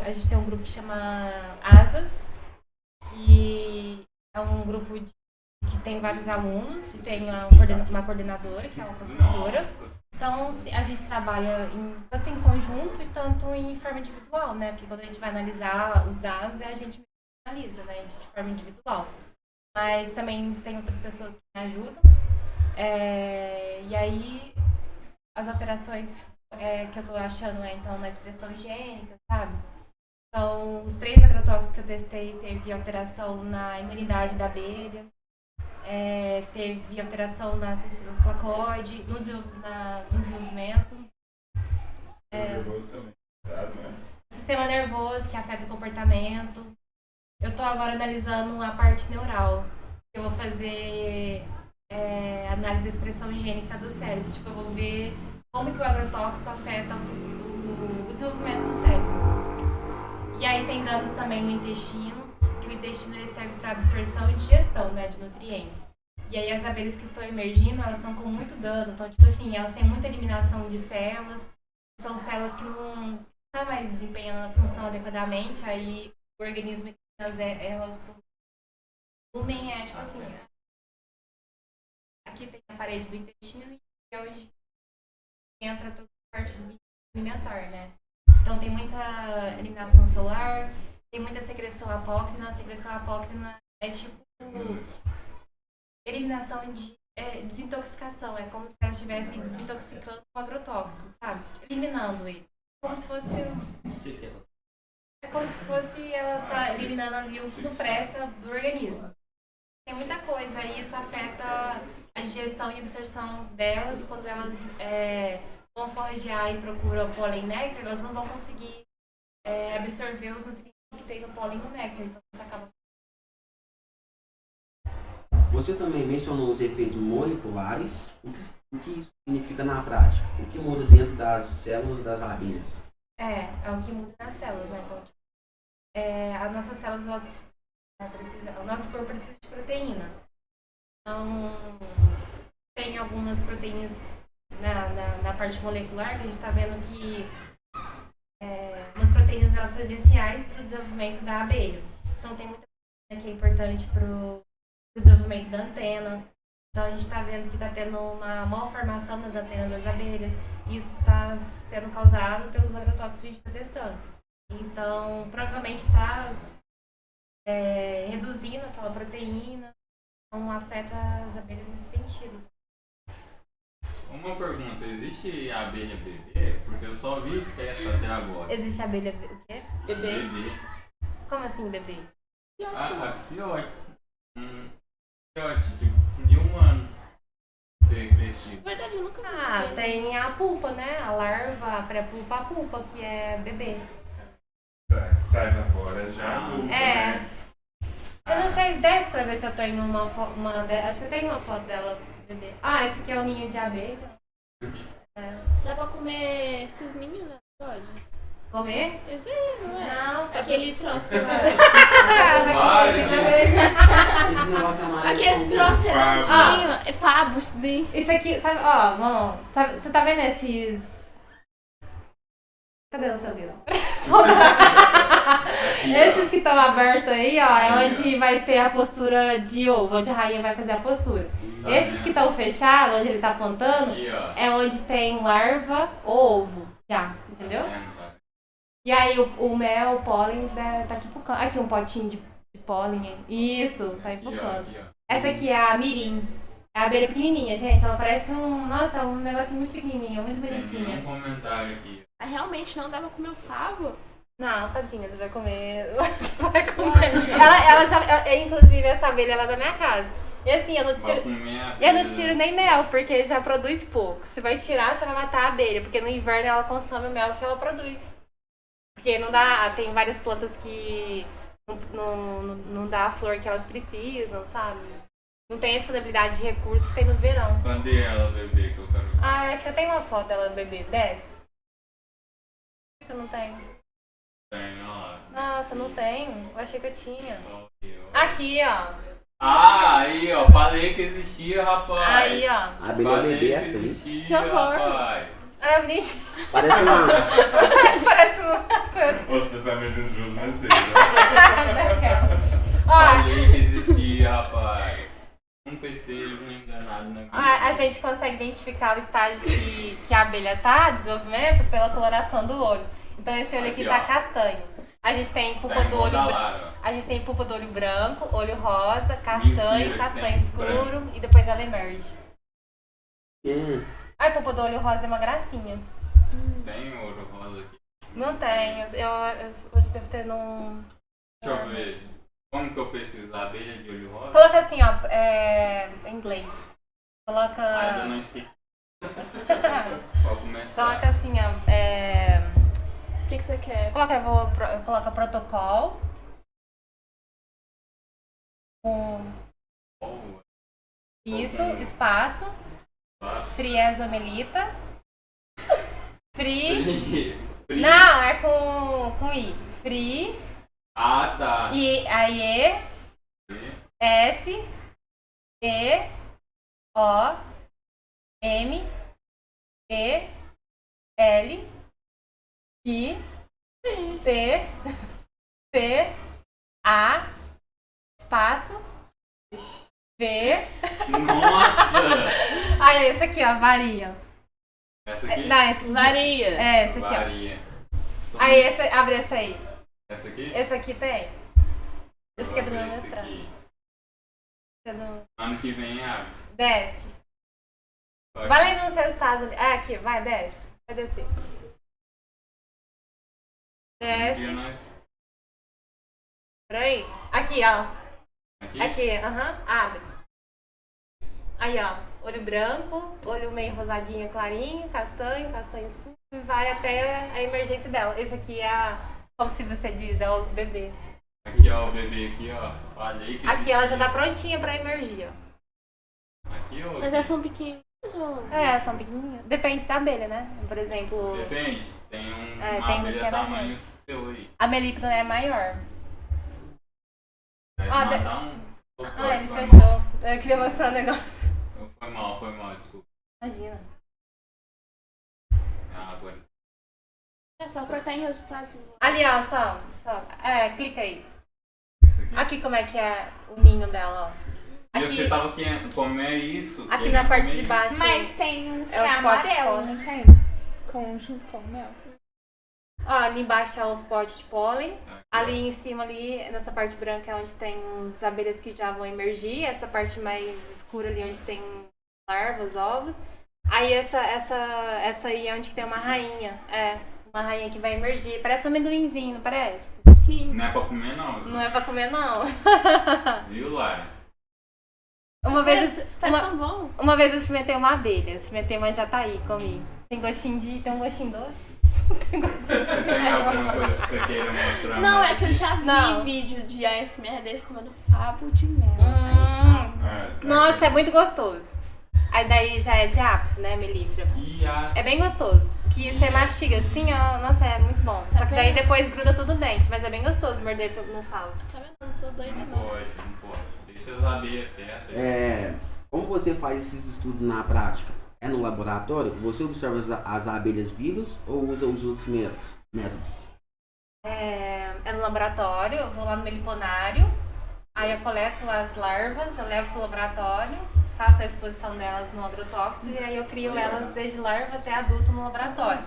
S3: a gente tem um grupo que chama Asas, que é um grupo que tem vários alunos, e tem uma coordenadora, que é uma professora. Então, a gente trabalha tanto em conjunto e tanto em forma individual, né? Porque quando a gente vai analisar os dados, a gente analisa, né? De forma individual. Mas também tem outras pessoas que me ajudam. E aí, as alterações que eu tô achando então na expressão higiênica, sabe? Então, os 3 agrotóxicos que eu testei teve alteração na imunidade da abelha, teve alteração na Cecilia placode, no desenvolvimento.
S2: Nervoso também, né?
S3: Sistema nervoso, que afeta o comportamento. Eu estou agora analisando a parte neural. Eu vou fazer análise da expressão higiênica do cérebro. Tipo, eu vou ver como que o agrotóxico afeta o desenvolvimento do cérebro. E aí tem danos também no intestino, que o intestino ele serve para absorção e digestão, né, de nutrientes. E aí as abelhas que estão emergindo, elas estão com muito dano. Então, tipo assim, elas têm muita eliminação de células. São células que não estão mais desempenhando a função adequadamente. Aí o organismo elas volumen tipo assim, aqui tem a parede do intestino, que é onde entra toda a parte alimentar, né? Então tem muita eliminação celular, tem muita secreção apócrina. A secreção apócrina é tipo eliminação de desintoxicação, é como se elas estivessem desintoxicando o agrotóxico, sabe? Eliminando ele. Como se fosse É como se fosse ela estar eliminando ali o que não presta do organismo. Tem muita coisa e isso afeta a digestão e absorção delas. Quando elas vão forragear e procuram pólen e néctar, elas não vão conseguir absorver os nutrientes que tem no pólen e no néctar. Então isso acaba.
S9: Você também mencionou os efeitos moleculares. O que isso significa na prática? O que muda dentro das células das abelhas?
S3: É o que muda nas células, né? Então, as nossas células, o nosso corpo precisa de proteína. Então, tem algumas proteínas na parte molecular que a gente está vendo que umas proteínas elas são essenciais para o desenvolvimento da abelha. Então, tem muita proteína que é importante para o desenvolvimento da antena. Então, a gente está vendo que está tendo uma malformação nas antenas das abelhas. Isso está sendo causado pelos agrotóxicos que a gente está testando. Então, provavelmente está reduzindo aquela proteína. Então, afeta as abelhas nesse sentido.
S6: Uma pergunta, existe a abelha bebê? Porque eu só vi feto até agora.
S3: Existe a abelha o quê?
S1: Bebê?
S3: Como assim bebê?
S6: Fiote. Fiote, tipo, de 1 ano. Ser crescido.
S1: Na verdade, eu nunca vi.
S3: Tem a pulpa, né? A larva, a pré-pulpa, a pulpa, que é bebê.
S2: Sai pra fora já. Né?
S3: Eu não sei, desce pra ver se eu tenho uma acho que eu tenho uma foto dela, bebê. Esse aqui é o ninho de abelha.
S1: Dá pra comer esses ninhos, né? Pode.
S3: Comer?
S1: Esse aí, não é?
S3: Não,
S1: aquele troço lá.
S9: Esse negócio é mais.
S1: Aquele troço redondinho, é fabos de.
S3: Isso aqui, sabe, vamos, sabe, você tá vendo esses... Cadê o seu dedo? Esses que estão abertos aí, é onde vai ter a postura de ovo, onde a rainha vai fazer a postura. Esses que estão fechados, onde ele tá apontando, é onde tem larva ou ovo, entendeu? E aí o mel, o pólen, tá aqui pro canto. Aqui um potinho de pólen. Isso, tá aí pro canto. Essa aqui é a mirim. É a abelha pequenininha, gente. Ela parece um negócio muito pequenininho, muito bonitinha.
S6: Tem um comentário aqui.
S1: Realmente não dá pra comer o favo?
S3: Não, tadinha, você vai comer. Você vai comer. Inclusive, essa abelha ela é da minha casa. E assim, eu não tiro nem mel, porque já produz pouco. Você vai tirar, você vai matar a abelha, porque no inverno ela consome o mel que ela produz. Porque não dá, tem várias plantas que não dá a flor que elas precisam, sabe? Não tem a disponibilidade de recursos que tem no verão.
S6: Cadê ela, bebê, que eu quero ver?
S3: Eu acho que eu tenho uma foto dela, bebê. Desce. Por que eu não tenho?
S6: Tem, olha lá.
S3: Nossa, não tenho. Eu achei que eu tinha. Aqui, ó.
S6: Ah, aí, ó. Falei que existia, rapaz.
S3: Aí, ó.
S9: Abelha bebê essa aí.
S6: Existia,
S1: Que horror.
S6: rapaz.
S3: É bonito.
S9: Parece uma...
S3: Parece uma...
S2: Os pensamentos intrusos, não sei.
S3: Ó,
S6: Falei que existia, rapaz. Nunca esteja enganado na vida.
S3: a gente consegue identificar o estágio que a abelha tá, desenvolvimento, pela coloração do olho. Então esse olho aqui tá
S6: ó.
S3: castanho. A gente tem pulpa
S6: Tá
S3: do olho
S6: igual da
S3: branco.
S6: Lara, ó.
S3: A gente tem pulpa do olho branco, olho rosa, castanho,
S6: Mentira que
S3: castanho
S6: tem
S3: escuro e depois ela emerge. A pulpa do olho rosa é uma gracinha.
S6: Tem ouro rosa aqui.
S3: Não tem, eu devo ter num...
S6: Deixa eu ver. Como que eu pesquiso a abelha de olho rosa?
S3: Coloca assim, ó, em inglês. Coloca...
S6: Ainda não expliquei. Pode começar.
S3: Coloca assim, ó,
S1: O que você quer?
S3: coloca protocolo. Isso, espaço. Friesomelita. Free.
S6: Free.
S3: Não, é com I. Free.
S6: Ah, tá.
S3: E aí S E O M E L I T T A espaço V.
S6: Nossa!
S3: Aí esse aqui, ó, varia.
S6: Essa aqui?
S3: Não, esse
S1: Varia.
S3: É, esse aqui, ó.
S6: Varia.
S3: Aí esse, abre essa aí.
S6: Essa aqui?
S3: Esse aqui tem. Esse aqui é do meu
S6: Esse
S3: mestrado.
S6: aqui.
S3: Esse é do...
S6: Ano que vem abre.
S3: Desce.
S6: Vai.
S3: Vai lendo os resultados ali. Ah, aqui, vai, desce. Vai descer. Desce. Peraí. Aqui, ó. Aqui, abre. Aí, ó. Olho branco, olho meio rosadinho, clarinho, castanho, castanho escuro. E vai até a emergência dela. Esse aqui é como se você diz, é os bebês.
S6: Aqui, ó, o bebê aqui, ó. Falei que...
S3: Aqui ela já tá prontinha pra emergir, ó.
S6: Aqui, ó.
S1: Mas elas são pequenas ou...
S3: É, são pequenininhas. Depende da abelha, né? Por exemplo...
S6: Depende. Tem uma
S3: tem uns
S6: abelha
S3: que é mais
S6: tamanho
S3: grande.
S6: seu aí.
S3: A melípona é maior.
S6: Deve
S3: Ah,
S6: mandar um...
S3: Ah, ele fechou. Eu queria mostrar um negócio.
S6: Foi mal, desculpa.
S3: Imagina.
S6: Ah, agora...
S1: É só apertar em resultados.
S3: Ali, ó, só. Clica aí.
S6: Isso aqui.
S3: Aqui como é que é o ninho dela, ó.
S6: E
S3: Aqui,
S6: você tava querendo comer isso?
S3: aqui
S6: querendo
S3: na parte
S6: comer
S3: de baixo.
S4: Mas tem uns que
S3: É
S4: é
S3: os potes de
S4: amarelo,
S3: pólen.
S4: não tem? Junto com o mel.
S3: Ó, ali embaixo é os potes de pólen.
S6: Aqui, ó.
S3: Ali em cima, ali, nessa parte branca é onde tem as abelhas que já vão emergir. Essa parte mais escura ali onde tem larvas, ovos. Aí essa aí é onde que tem uma rainha. É, uma rainha que vai emergir. Parece um amendoinzinho, não parece?
S1: Sim.
S6: Não é pra comer, não.
S3: Não é pra comer, não.
S6: Viu, Lara?
S3: Uma vez
S1: Tão bom.
S3: Uma vez eu experimentei uma abelha, experimentei uma jataí, comi. Tem um gostinho doce? Tem gostinho
S6: Você tem alguma coisa que você queira mostrar?
S1: Não,
S6: mais
S1: é que eu já vi
S3: Não.
S1: vídeo de ASMR desse comendo favo de mel.
S6: Tá.
S3: Nossa, é muito gostoso. Aí daí já é de ápice, né, melífera.
S6: E
S3: É bem gostoso. Que você mastiga assim, ó, nossa, é muito bom. Só que daí depois gruda tudo no dente, mas é bem gostoso morder no favo.
S1: Tá vendo? Não tô doida
S6: Não
S1: não.
S6: pode. Deixa as abelhas quietas.
S9: Como você faz esses estudos na prática? É no laboratório? Você observa as abelhas vivas ou usa os outros métodos?
S3: É no laboratório, eu vou lá no meliponário, aí eu coleto as larvas, eu levo pro laboratório, faço a exposição delas no agrotóxico e aí eu crio elas desde larva até adulto no laboratório.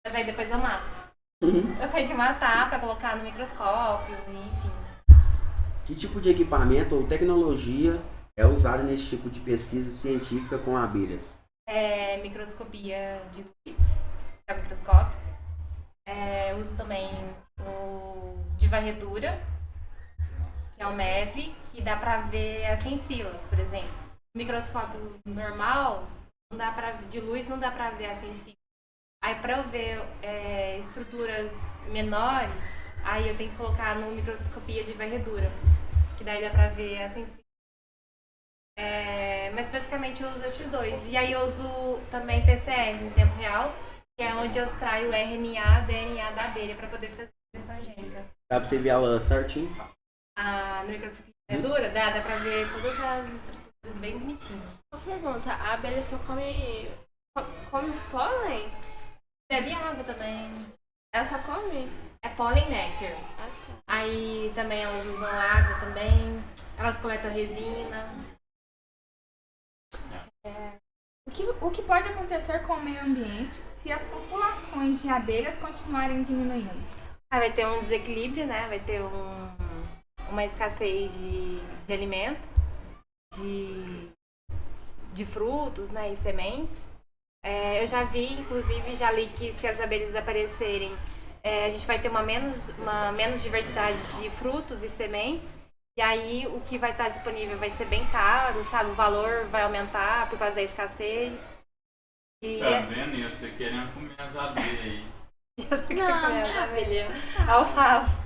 S3: Mas aí depois eu mato. Eu tenho que matar pra colocar no microscópio, enfim.
S9: Que tipo de equipamento ou tecnologia é usada nesse tipo de pesquisa científica com abelhas?
S3: Microscopia de luz, é o microscópio. Uso também o de varredura, que é o MEV, que dá pra ver as sensilas, por exemplo. O microscópio normal, de luz, não dá pra ver as sensilas. Aí pra eu ver estruturas menores, aí eu tenho que colocar no microscopia de varredura, que daí dá pra ver as sensilas. Mas basicamente eu uso esses dois. E aí eu uso também PCR em tempo real, que é onde eu extraio o RNA, DNA da abelha para poder fazer a seleção transgênica.
S9: Dá pra você ver ela certinho?
S3: No microscopio é dura, dá pra ver todas as estruturas bem bonitinho.
S1: Uma pergunta, a abelha só come pólen?
S3: Bebe água também.
S1: Ela só come?
S3: É pólen e néctar.
S1: Ah, tá.
S3: Aí também elas usam água também, elas coletam resina.
S4: O que pode acontecer com o meio ambiente se as populações de abelhas continuarem diminuindo?
S3: Aí vai ter um desequilíbrio, né? Vai ter uma escassez de alimento, de frutos, né? E sementes. Eu já vi, inclusive, já li que se as abelhas desaparecerem, a gente vai ter uma menos diversidade de frutos e sementes. E aí o que vai estar disponível vai ser bem caro, sabe? O valor vai aumentar por causa da escassez.
S6: Tá vendo? E você querendo comer as abelhas aí.
S1: Não, minha abelha.
S3: É o favo.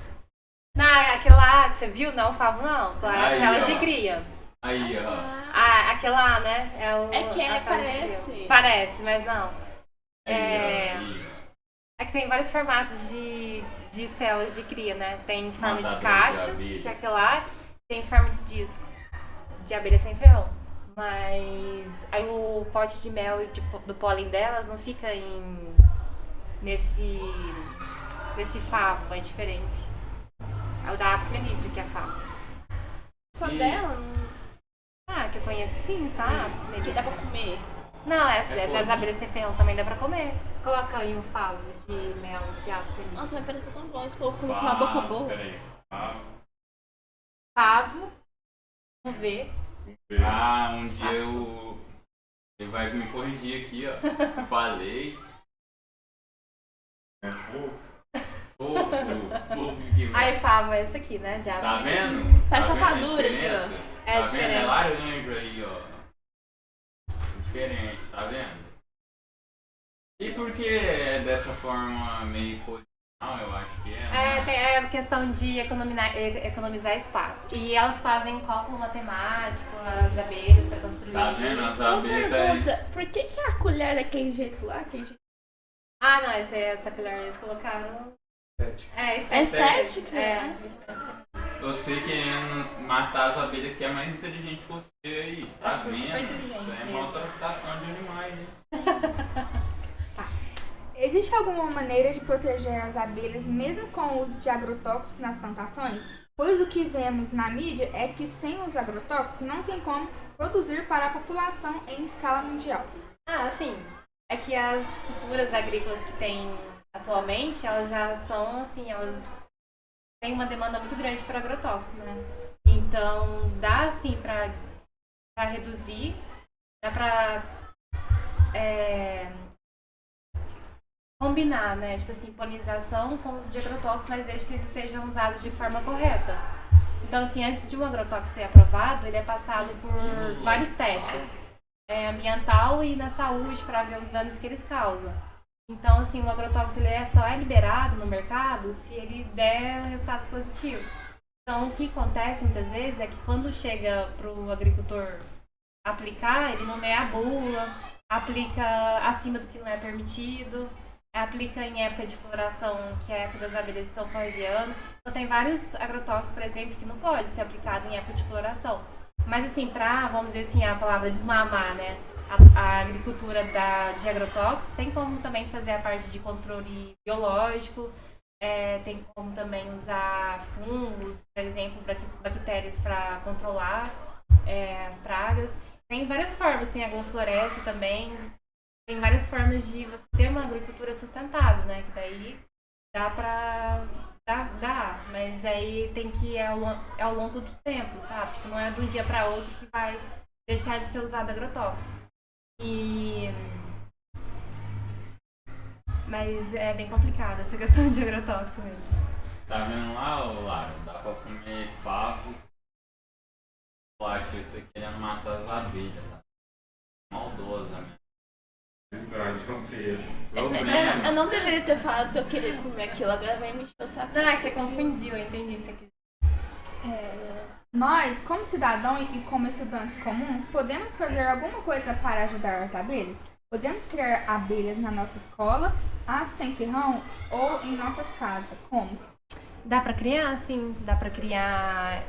S3: Não, aquele lá que você viu, não é o favo não. Claro, as celas de cria.
S6: Aí, ó.
S3: Aquele lá, né?
S1: Parece.
S3: Parece, mas não.
S6: Aí.
S3: É que tem vários formatos de células de cria, né? Tem em forma de
S6: Matador
S3: caixa,
S6: de
S3: que é aquele lá, tem em forma de disco, de abelha sem ferrão. Mas aí o pote de mel do pólen delas não fica nesse favo, é diferente. É o da Apis mellifera, que é favo.
S1: Só dela?
S3: Que eu conheço sim, só a Apis
S1: Que
S3: mellifera.
S1: dá pra comer?
S3: Não, das abelhas sem ferrão também dá pra comer. Coloca aí um favo de mel de Apis mellifera.
S1: Nossa, vai parecer tão bom esse povo com uma boca boa.
S6: Peraí.
S3: Favo, vamos ver.
S6: Um dia ele vai me corrigir aqui, ó. Falei. É fofo. Fofo demais.
S3: Aí favo é esse aqui, né? De Apis
S6: Tá
S3: mellifera.
S6: vendo?
S1: Faz
S6: Tá vendo a
S1: sapadura aí,
S6: diferença?
S1: ó.
S3: É
S6: Tá
S3: diferente.
S6: vendo? É laranja aí, ó. Diferente, tá vendo? E por que é dessa forma meio posicional, eu acho que é.
S3: É a questão de economizar espaço. E elas fazem cálculo matemático, as abelhas, pra construir.
S6: Tá vendo? As
S1: Uma
S6: abelhas aí.
S1: pergunta, por que a colher é daquele jeito lá?
S3: Não, essa colher eles colocaram.
S7: Estética.
S1: É estética?
S3: Estética.
S6: Você querendo matar as abelhas que é mais inteligente que você aí, tá
S3: Elas são
S6: vendo?
S3: super inteligentes
S6: Isso é
S3: mesmo.
S6: maltratação de animais, hein?
S4: Existe alguma maneira de proteger as abelhas mesmo com o uso de agrotóxicos nas plantações? Pois o que vemos na mídia é que sem os agrotóxicos não tem como produzir para a população em escala mundial.
S3: Sim. É que as culturas agrícolas que tem atualmente, elas já são assim, elas têm uma demanda muito grande por agrotóxico, né? Então, dá assim pra reduzir, dá pra combinar, né? Tipo assim, polinização com os de agrotóxicos, mas desde que eles sejam usados de forma correta. Então, assim, antes de um agrotóxico ser aprovado, ele é passado por vários testes ambiental e na saúde para ver os danos que eles causam. Então, assim, o agrotóxico ele só é liberado no mercado se ele der resultados positivos. Então, o que acontece muitas vezes é que quando chega para o agricultor aplicar, ele não lê a bula, aplica acima do que não é permitido, aplica em época de floração, que é a época das abelhas estão flageando. Então, tem vários agrotóxicos, por exemplo, que não pode ser aplicado em época de floração. Mas, assim, vamos dizer assim, a palavra desmamar, né? A agricultura de agrotóxicos, tem como também fazer a parte de controle biológico, tem como também usar fungos, por exemplo, bactérias para controlar as pragas. Tem várias formas, tem agrofloresta também, tem várias formas de você ter uma agricultura sustentável, né? Que daí dá pra... Dá, mas aí tem que ir ao longo do tempo, sabe? Tipo, não é de um dia para outro que vai deixar de ser usado agrotóxico. Mas é bem complicado essa questão de agrotóxico mesmo.
S6: Tá vendo lá, Lara? Dá pra comer favo, chocolate, você querendo matar as abelhas, tá? Maldosa, né?
S1: Eu não deveria ter falado que eu queria comer aquilo, agora vai me encher o saco.
S3: Não, você confundiu, eu entendi isso aqui.
S4: Nós, como cidadão e como estudantes comuns, podemos fazer alguma coisa para ajudar as abelhas? Podemos criar abelhas na nossa escola, as sem ferrão ou em nossas casas. Como?
S3: Dá pra criar, sim. Dá pra criar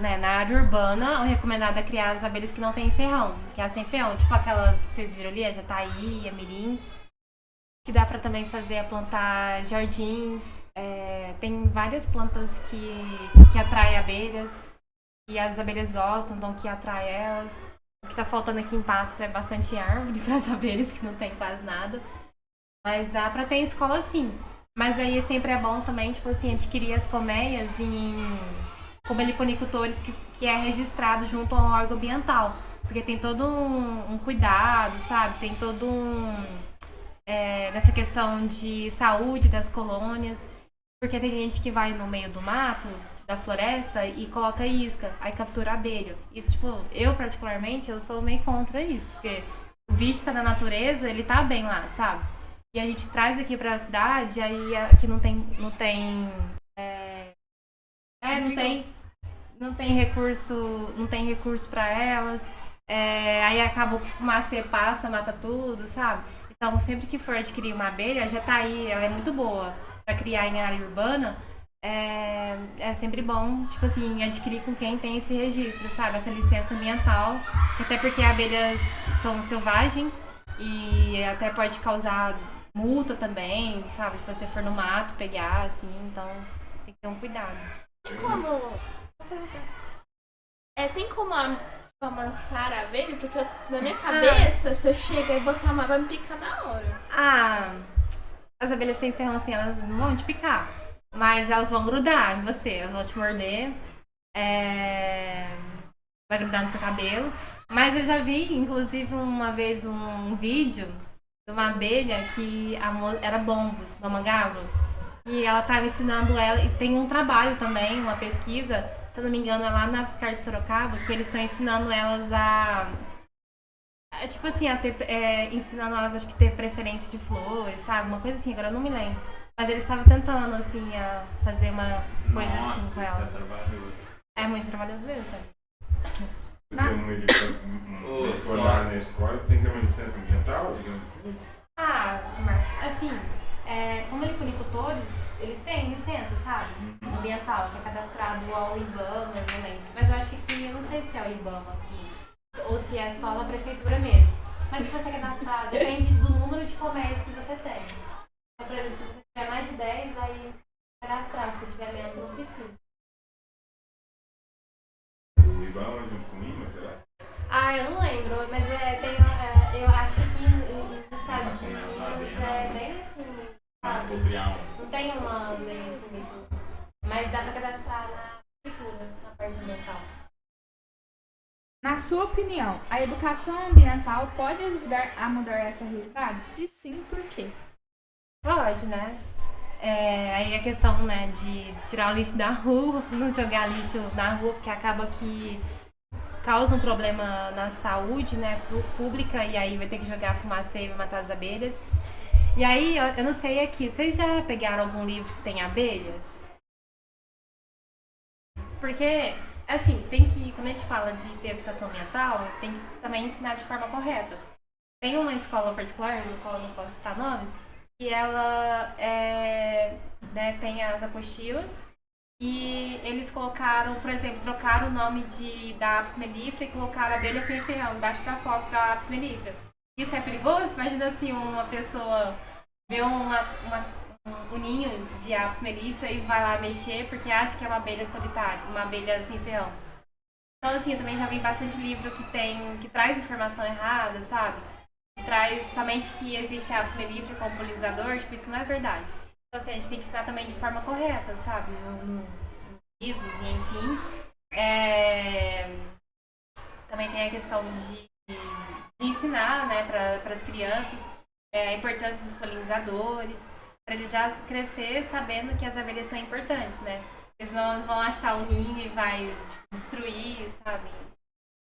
S3: né, na área urbana. O recomendado é criar as abelhas que não tem ferrão. Que é sem ferrão. Tipo aquelas que vocês viram ali, a jataí, a mirim. Que dá pra também fazer é plantar jardins. Tem várias plantas que atraem abelhas. E as abelhas gostam, então que atrai elas. O que tá faltando aqui em Passos é bastante árvore para as abelhas, que não tem quase nada. Mas dá pra ter escola sim. Mas aí sempre é bom também, tipo assim, adquirir as colmeias como meliponicultores que é registrado junto ao órgão ambiental. Porque tem todo um cuidado, sabe? Tem todo nessa questão de saúde das colônias. Porque tem gente que vai no meio do mato, da floresta, e coloca isca, aí captura abelha. Isso, tipo, eu particularmente, eu sou meio contra isso. Porque o bicho tá na natureza, ele tá bem lá, sabe? E a gente traz aqui pra cidade, aí aqui não tem recurso pra elas. Aí acaba que o fumacê passa, mata tudo, sabe? Então, sempre que for adquirir uma abelha, já tá aí, ela é muito boa pra criar em área urbana. É sempre bom, tipo assim, adquirir com quem tem esse registro, sabe? Essa licença ambiental, até porque abelhas são selvagens e até pode causar multa também, sabe? Se você for no mato pegar, assim, então tem que ter um cuidado.
S1: Tem como... tem como amansar a abelha? Porque na minha cabeça, se eu chegar e botar uma, vai me picar na hora.
S3: As abelhas sem ferrão, assim, elas não vão te picar. Mas elas vão grudar em você, elas vão te morder. Vai grudar no seu cabelo. Mas eu já vi, inclusive, uma vez um vídeo de uma abelha que era bombos, mamangava. E ela estava ensinando ela, e tem um trabalho também, uma pesquisa, se eu não me engano, é lá na UFSCar de Sorocaba, que eles estão ensinando elas tipo assim, ensinando elas, acho que ter preferência de flores, sabe? Uma coisa assim, agora eu não me lembro. Mas eles estavam tentando, assim, a fazer uma coisa assim com elas. É muito trabalhoso mesmo, sabe?
S2: Porque na escola tem que ter uma licença ambiental, digamos assim?
S3: Marcos, assim, como meliponicultores, eles têm licença, sabe? Ambiental, que é cadastrado ao IBAMA, eu não lembro. Mas eu acho que aqui, eu não sei se é o IBAMA aqui, ou se é só na prefeitura mesmo. Mas se você é cadastrado, depende do número de colmeias que você tem. Então, por exemplo, se você tiver mais de 10, aí cadastrar. Se tiver menos, não precisa.
S2: O IBAMA junto com o IMA, será?
S3: Eu não lembro, mas eu acho que aqui no estado de Minas é bem assim, sabe? Não tem uma lei assim muito. Mas dá pra cadastrar na prefeitura, na parte ambiental.
S4: Na sua opinião, a educação ambiental pode ajudar a mudar essa realidade? Se sim, por quê?
S3: Pode, né? Aí a questão, né, de tirar o lixo da rua, não jogar lixo na rua, porque acaba que causa um problema na saúde, né, pública, e aí vai ter que jogar fumacê e vai matar as abelhas. E aí, eu não sei aqui, vocês já pegaram algum livro que tem abelhas? Porque, assim, tem que, quando a gente fala de ter educação ambiental, tem que também ensinar de forma correta. Tem uma escola particular, no qual eu não posso citar nomes, que ela tem as apostilas e eles colocaram, por exemplo, trocaram o nome da Apis mellifera e colocaram abelha sem ferrão embaixo da foto da Apis mellifera. Isso é perigoso? Imagina assim, uma pessoa vê um ninho de Apis mellifera e vai lá mexer porque acha que é uma abelha solitária, uma abelha sem ferrão. Então assim, eu também já vi bastante livro que traz informação errada, sabe? Traz somente que existe Apis mellifera como polinizador, tipo, isso não é verdade. Então, assim, a gente tem que ensinar também de forma correta, sabe? Nos livros e enfim. Também tem a questão de ensinar, né, para as crianças a importância dos polinizadores, para eles já crescer sabendo que as abelhas são importantes, né? Porque senão eles vão achar o ninho e vai destruir, sabe?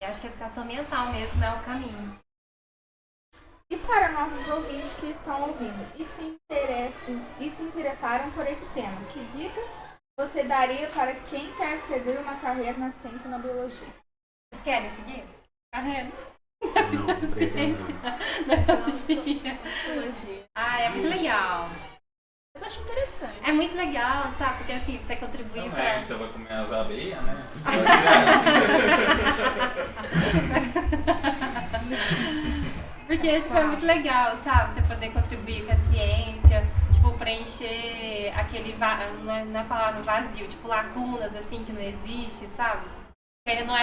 S3: E acho que a educação ambiental mesmo é o caminho.
S4: E para nossos ouvintes que estão ouvindo e se interessaram por esse tema, que dica você daria para quem quer seguir uma carreira na ciência e na biologia?
S3: Vocês querem seguir? Carreira?
S9: Não,
S3: ciência, na biologia. É muito legal.
S1: Mas acho interessante.
S3: É muito legal, sabe? Porque assim, você contribui pra...
S6: Você vai comer as abelhas, né?
S3: Porque, tipo, é muito legal, sabe? Você poder contribuir com a ciência, tipo, preencher aquele, não é a palavra vazio, tipo, lacunas, assim, que não existe, sabe? Que ainda não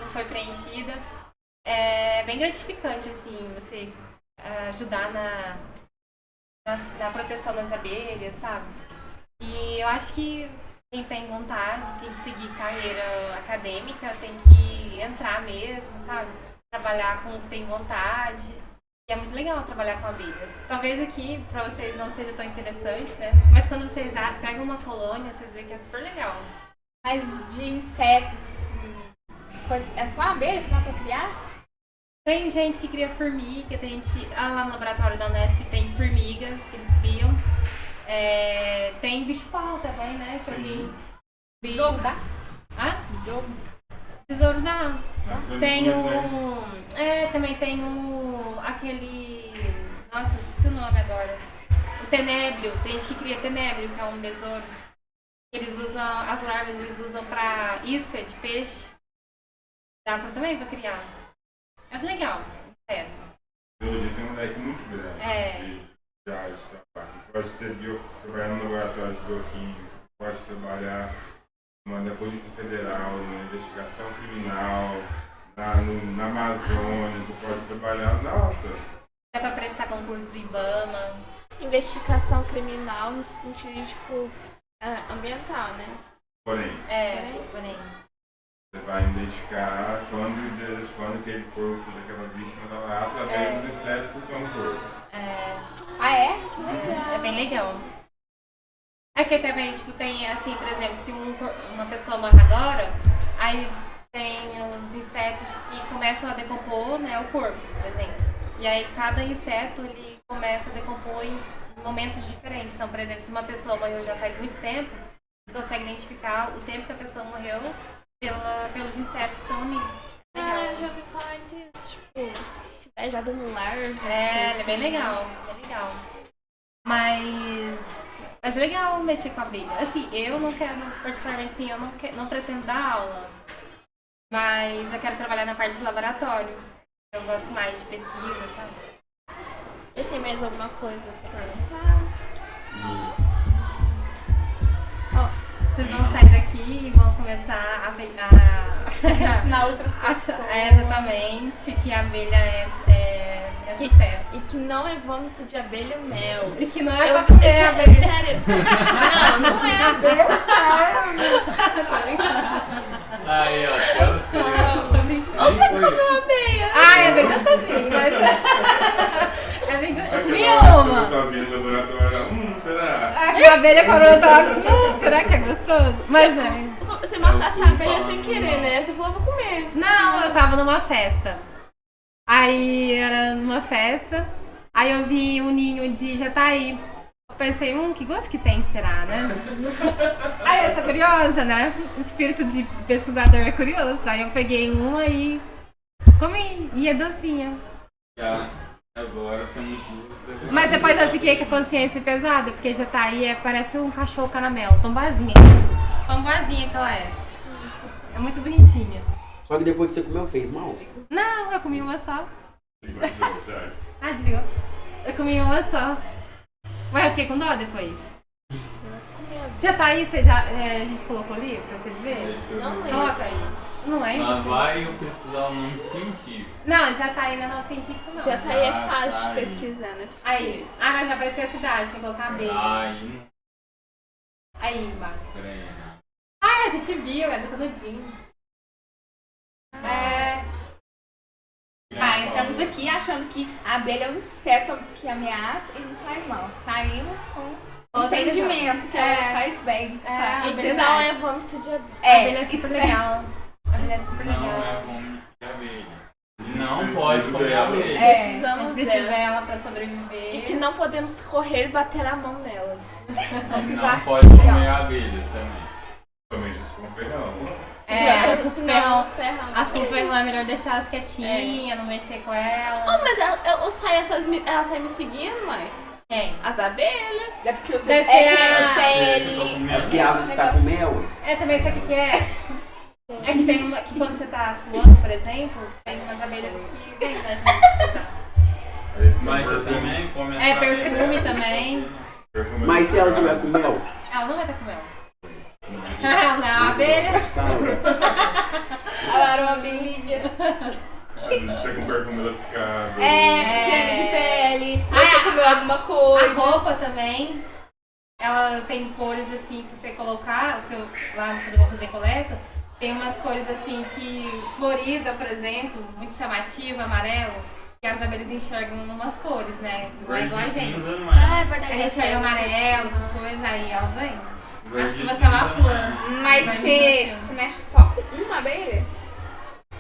S3: foi preenchida. É bem gratificante, assim, você ajudar na proteção das abelhas, sabe? E eu acho que quem tem vontade, assim, de seguir carreira acadêmica tem que entrar mesmo, sabe? Trabalhar com o que tem vontade. E é muito legal trabalhar com abelhas. Talvez aqui, pra vocês, não seja tão interessante, né? Mas quando vocês pegam uma colônia, vocês veem que é super legal.
S4: Mas de insetos, é só a abelha que dá pra criar?
S3: Tem gente que cria formiga, tem gente... lá no laboratório da Unesp tem formigas que eles criam. Tem bicho-pau também, né? Que eu vi.
S4: Besouro dá?
S3: Hã?
S4: Besouro?
S3: Besouro dá. Tem também tem aquele... Nossa, eu esqueci o nome agora. O tenébrio. Tem gente que cria tenébrio, que é um besouro. Eles usam... As larvas eles usam pra isca de peixe. Dá também pra criar. É muito legal. Certo.
S2: Biologia tem um leque muito grande de áreas de trabalho. Você pode trabalhar no laboratório de bioquímica, você pode trabalhar na Polícia Federal, na investigação criminal, na Amazônia, você pode trabalhar, nossa.
S3: Dá pra prestar concurso do IBAMA.
S1: Investigação criminal no sentido de, tipo, ambiental, né?
S2: Forense.
S3: Forense.
S2: Você vai identificar quando aquele corpo daquela vítima está lá através dos insetos que estão no corpo.
S4: Ah, é? Que legal.
S3: É bem legal. É que também, tipo, tem assim, por exemplo, se uma pessoa morre agora, aí tem os insetos que começam a decompor, né, o corpo, por exemplo. E aí cada inseto, ele começa a decompor em momentos diferentes. Então, por exemplo, se uma pessoa morreu já faz muito tempo, você consegue identificar o tempo que a pessoa morreu pelos insetos que estão ali. Legal.
S1: Eu já ouvi falar disso. Tipo, se tiver já dando larvas.
S3: É bem legal, bem legal. Mas é legal mexer com a abelha. Assim, eu não quero, particularmente assim, eu não pretendo dar aula. Mas eu quero trabalhar na parte de laboratório. Eu gosto mais de pesquisa, sabe?
S1: Vocês têm mais alguma coisa pra perguntar?
S3: Vocês vão sair daqui e vão começar a
S4: ensinar outras pessoas.
S3: Exatamente, que a abelha é sucesso.
S1: E que não é vômito de abelha mel.
S3: E que não é pra comer a abelha.
S1: Sério? Não é abelha.
S6: Aí, ó, eu sei.
S1: Você comeu abelha?
S3: É bem gostosinho, mas... é bem gostosinho. Eu comi uma.
S2: Sozinho no laboratório, será?
S3: A abelha com agrotóxico, será que é gostoso? Mas
S1: Você matasse a abelha sem querer, né? Você falou, vou comer.
S3: Não, eu tava numa festa. Aí era numa festa, aí eu vi um ninho de jataí. Eu pensei, que gosto que tem, será, né? Aí eu sou curiosa, né? O espírito de pesquisador é curioso. Aí eu peguei uma e comi, e é docinha.
S6: Agora temos dúvida.
S3: Mas depois eu fiquei com a consciência pesada, porque jataí parece um cachorro caramelo, tão vazinha que ela é. É muito bonitinha.
S9: Só que depois que você comeu, fez mal?
S3: Não, eu comi uma só. Desligou. Eu comi uma só. Mas eu fiquei com dó depois. Jataí, a gente colocou ali pra vocês verem?
S1: Não lembro.
S3: Coloca aí. Não lembro.
S6: Mas vai eu pesquisar o nome científico.
S3: Não, Jataí ainda não é científico, não.
S1: Jataí é fácil de pesquisar, né?
S3: Aí. Mas já apareceu a cidade, tem que colocar abelha. Aí embaixo.
S6: Peraí.
S3: A gente viu, é do Canudinho.
S4: Entramos aqui achando que a abelha é um inseto que ameaça e não faz mal. Saímos com entendimento que ela faz bem.
S1: Isso não é vômito de abelha.
S3: A abelha é super legal. A abelha é super legal.
S6: Não é vômito de abelha. Não pode comer abelha.
S3: A gente precisa dela pra sobreviver.
S1: E que não podemos correr e bater a mão nelas.
S6: Não pode comer abelhas também.
S2: Somente isso com ferrão.
S3: As com ferrão é melhor deixar elas quietinhas, não mexer com elas.
S1: Mas ela sai me seguindo, mãe?
S3: Quem?
S1: As abelhas.
S4: É porque você
S3: Deve ser
S4: creme de
S3: a-
S4: pele.
S9: É porque asa está com mel.
S3: Também sabe o que é? É que tem uma, que quando você tá suando, por exemplo, tem umas abelhas que vêm da gente.
S6: Mas você também come
S3: perfume também.
S9: Mas se ela tiver com mel?
S3: Ela não vai estar com mel. Não, a abelha.
S1: Ela era uma abelhinha.
S2: Você tá com perfume adocicado.
S1: Creme de pele. Você comeu alguma coisa.
S3: A roupa também. Ela tem cores assim, que se você colocar, lá quando eu vou fazer coleta, tem umas cores assim que, florida, por exemplo, muito chamativa, amarelo, que as abelhas enxergam umas cores, né? Não é igual a gente.
S1: É verdade.
S3: Aí enxerga amarelo, essas coisas, aí elas vêm. Acho que você é uma flor.
S4: Mas você mexe só com uma abelha?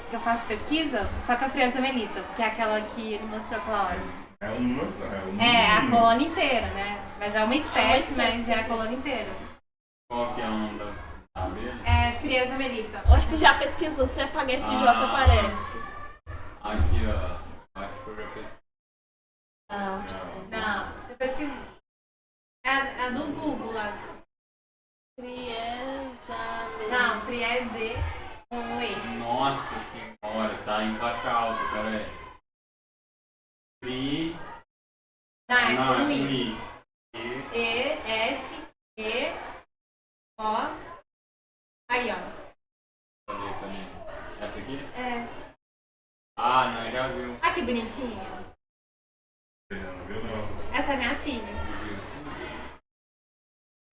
S3: Que eu faço pesquisa, só com a Frianza melita, que é aquela que ele mostrou aquela hora.
S2: É uma só.
S3: A colônia inteira, né? Mas é uma espécie, mas é a colônia inteira.
S6: Qual que é o nome da abelha?
S3: É Frianza melita.
S1: Acho que já pesquisou, se apagar esse J aparece.
S6: Aqui, ó. Acho que eu já pesquisei.
S3: Não, você pesquisa. É a do Google lá.
S1: Frieza.
S3: Não, Frieze com E.
S6: Nossa senhora, tá em caixa alta, peraí.
S3: Não, é
S6: Não, é
S3: com
S6: com
S3: I.
S6: I.
S3: E, S, E, O. Aí, ó.
S6: Cadê? Essa aqui?
S3: É.
S6: Ah, não, já viu.
S3: Ah, que bonitinha. Essa é minha filha.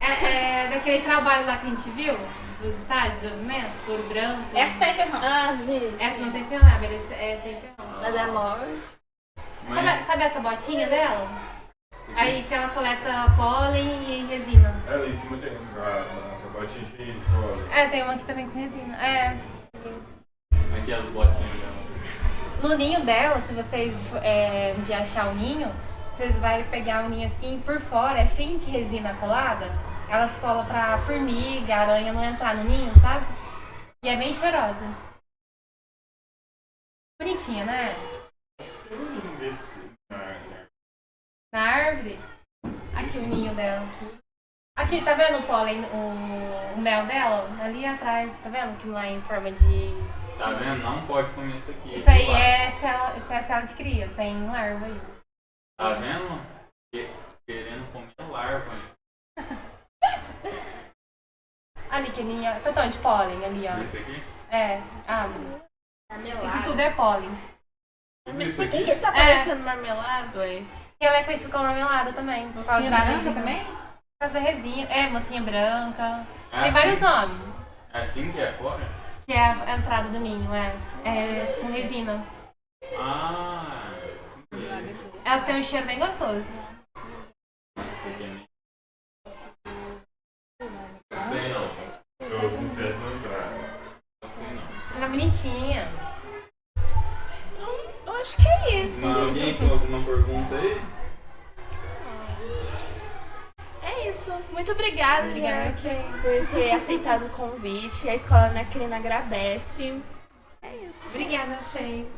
S3: É daquele trabalho lá que a gente viu, dos estágios de desenvolvimento, touro branco.
S4: Essa tem ferrão.
S1: Vi.
S3: Essa não tem ferrão, é sem ferrão.
S1: Mas é morte.
S3: Sabe essa botinha dela? Aí que ela coleta pólen e resina.
S2: Ela em cima tem a botinha cheia de cola.
S3: Tem uma aqui também com resina.
S6: Aqui as botinhas dela.
S3: No ninho dela, se vocês um dia achar o ninho, vocês vão pegar o ninho assim, por fora é cheio de resina colada. Elas colam pra formiga, aranha não entrar no ninho, sabe? E é bem cheirosa. Bonitinha, né? Na árvore? Aqui o ninho dela. Aqui, tá vendo o pólen, o mel dela? Ali atrás, tá vendo? Que não é em forma de...
S6: Tá vendo? Não pode comer isso aqui.
S3: Isso aí é cela de cria, tem larva aí.
S6: Tá vendo? Querendo comer larva aí.
S3: Ali, que ninho... Totão de pólen ali, ó.
S6: Isso aqui?
S3: Isso tudo é pólen.
S6: Isso
S1: Por
S6: aqui?
S1: que tá parecendo marmelado, aí?
S3: Ela é conhecida como marmelada também.
S4: Mocinha branca também?
S3: Por causa da resina. Mocinha branca.
S6: É
S3: Tem
S6: assim?
S3: vários nomes.
S6: É assim que é fora?
S3: Que é a entrada do ninho, é com resina.
S6: Ah.
S3: Elas têm um cheiro bem gostoso.
S6: Isso aqui é meio... Gostei não.
S2: Todos em excesso entraram.
S6: Gostei não.
S3: Ela é bonitinha.
S1: Então, eu acho que é isso.
S6: Mas alguém tem alguma pergunta aí?
S1: É isso. Muito obrigada,
S3: Obrigada,
S1: Jéssica, por ter aceitado o convite. A Escola Ana Crina agradece. É isso.
S3: Obrigada, Sheila.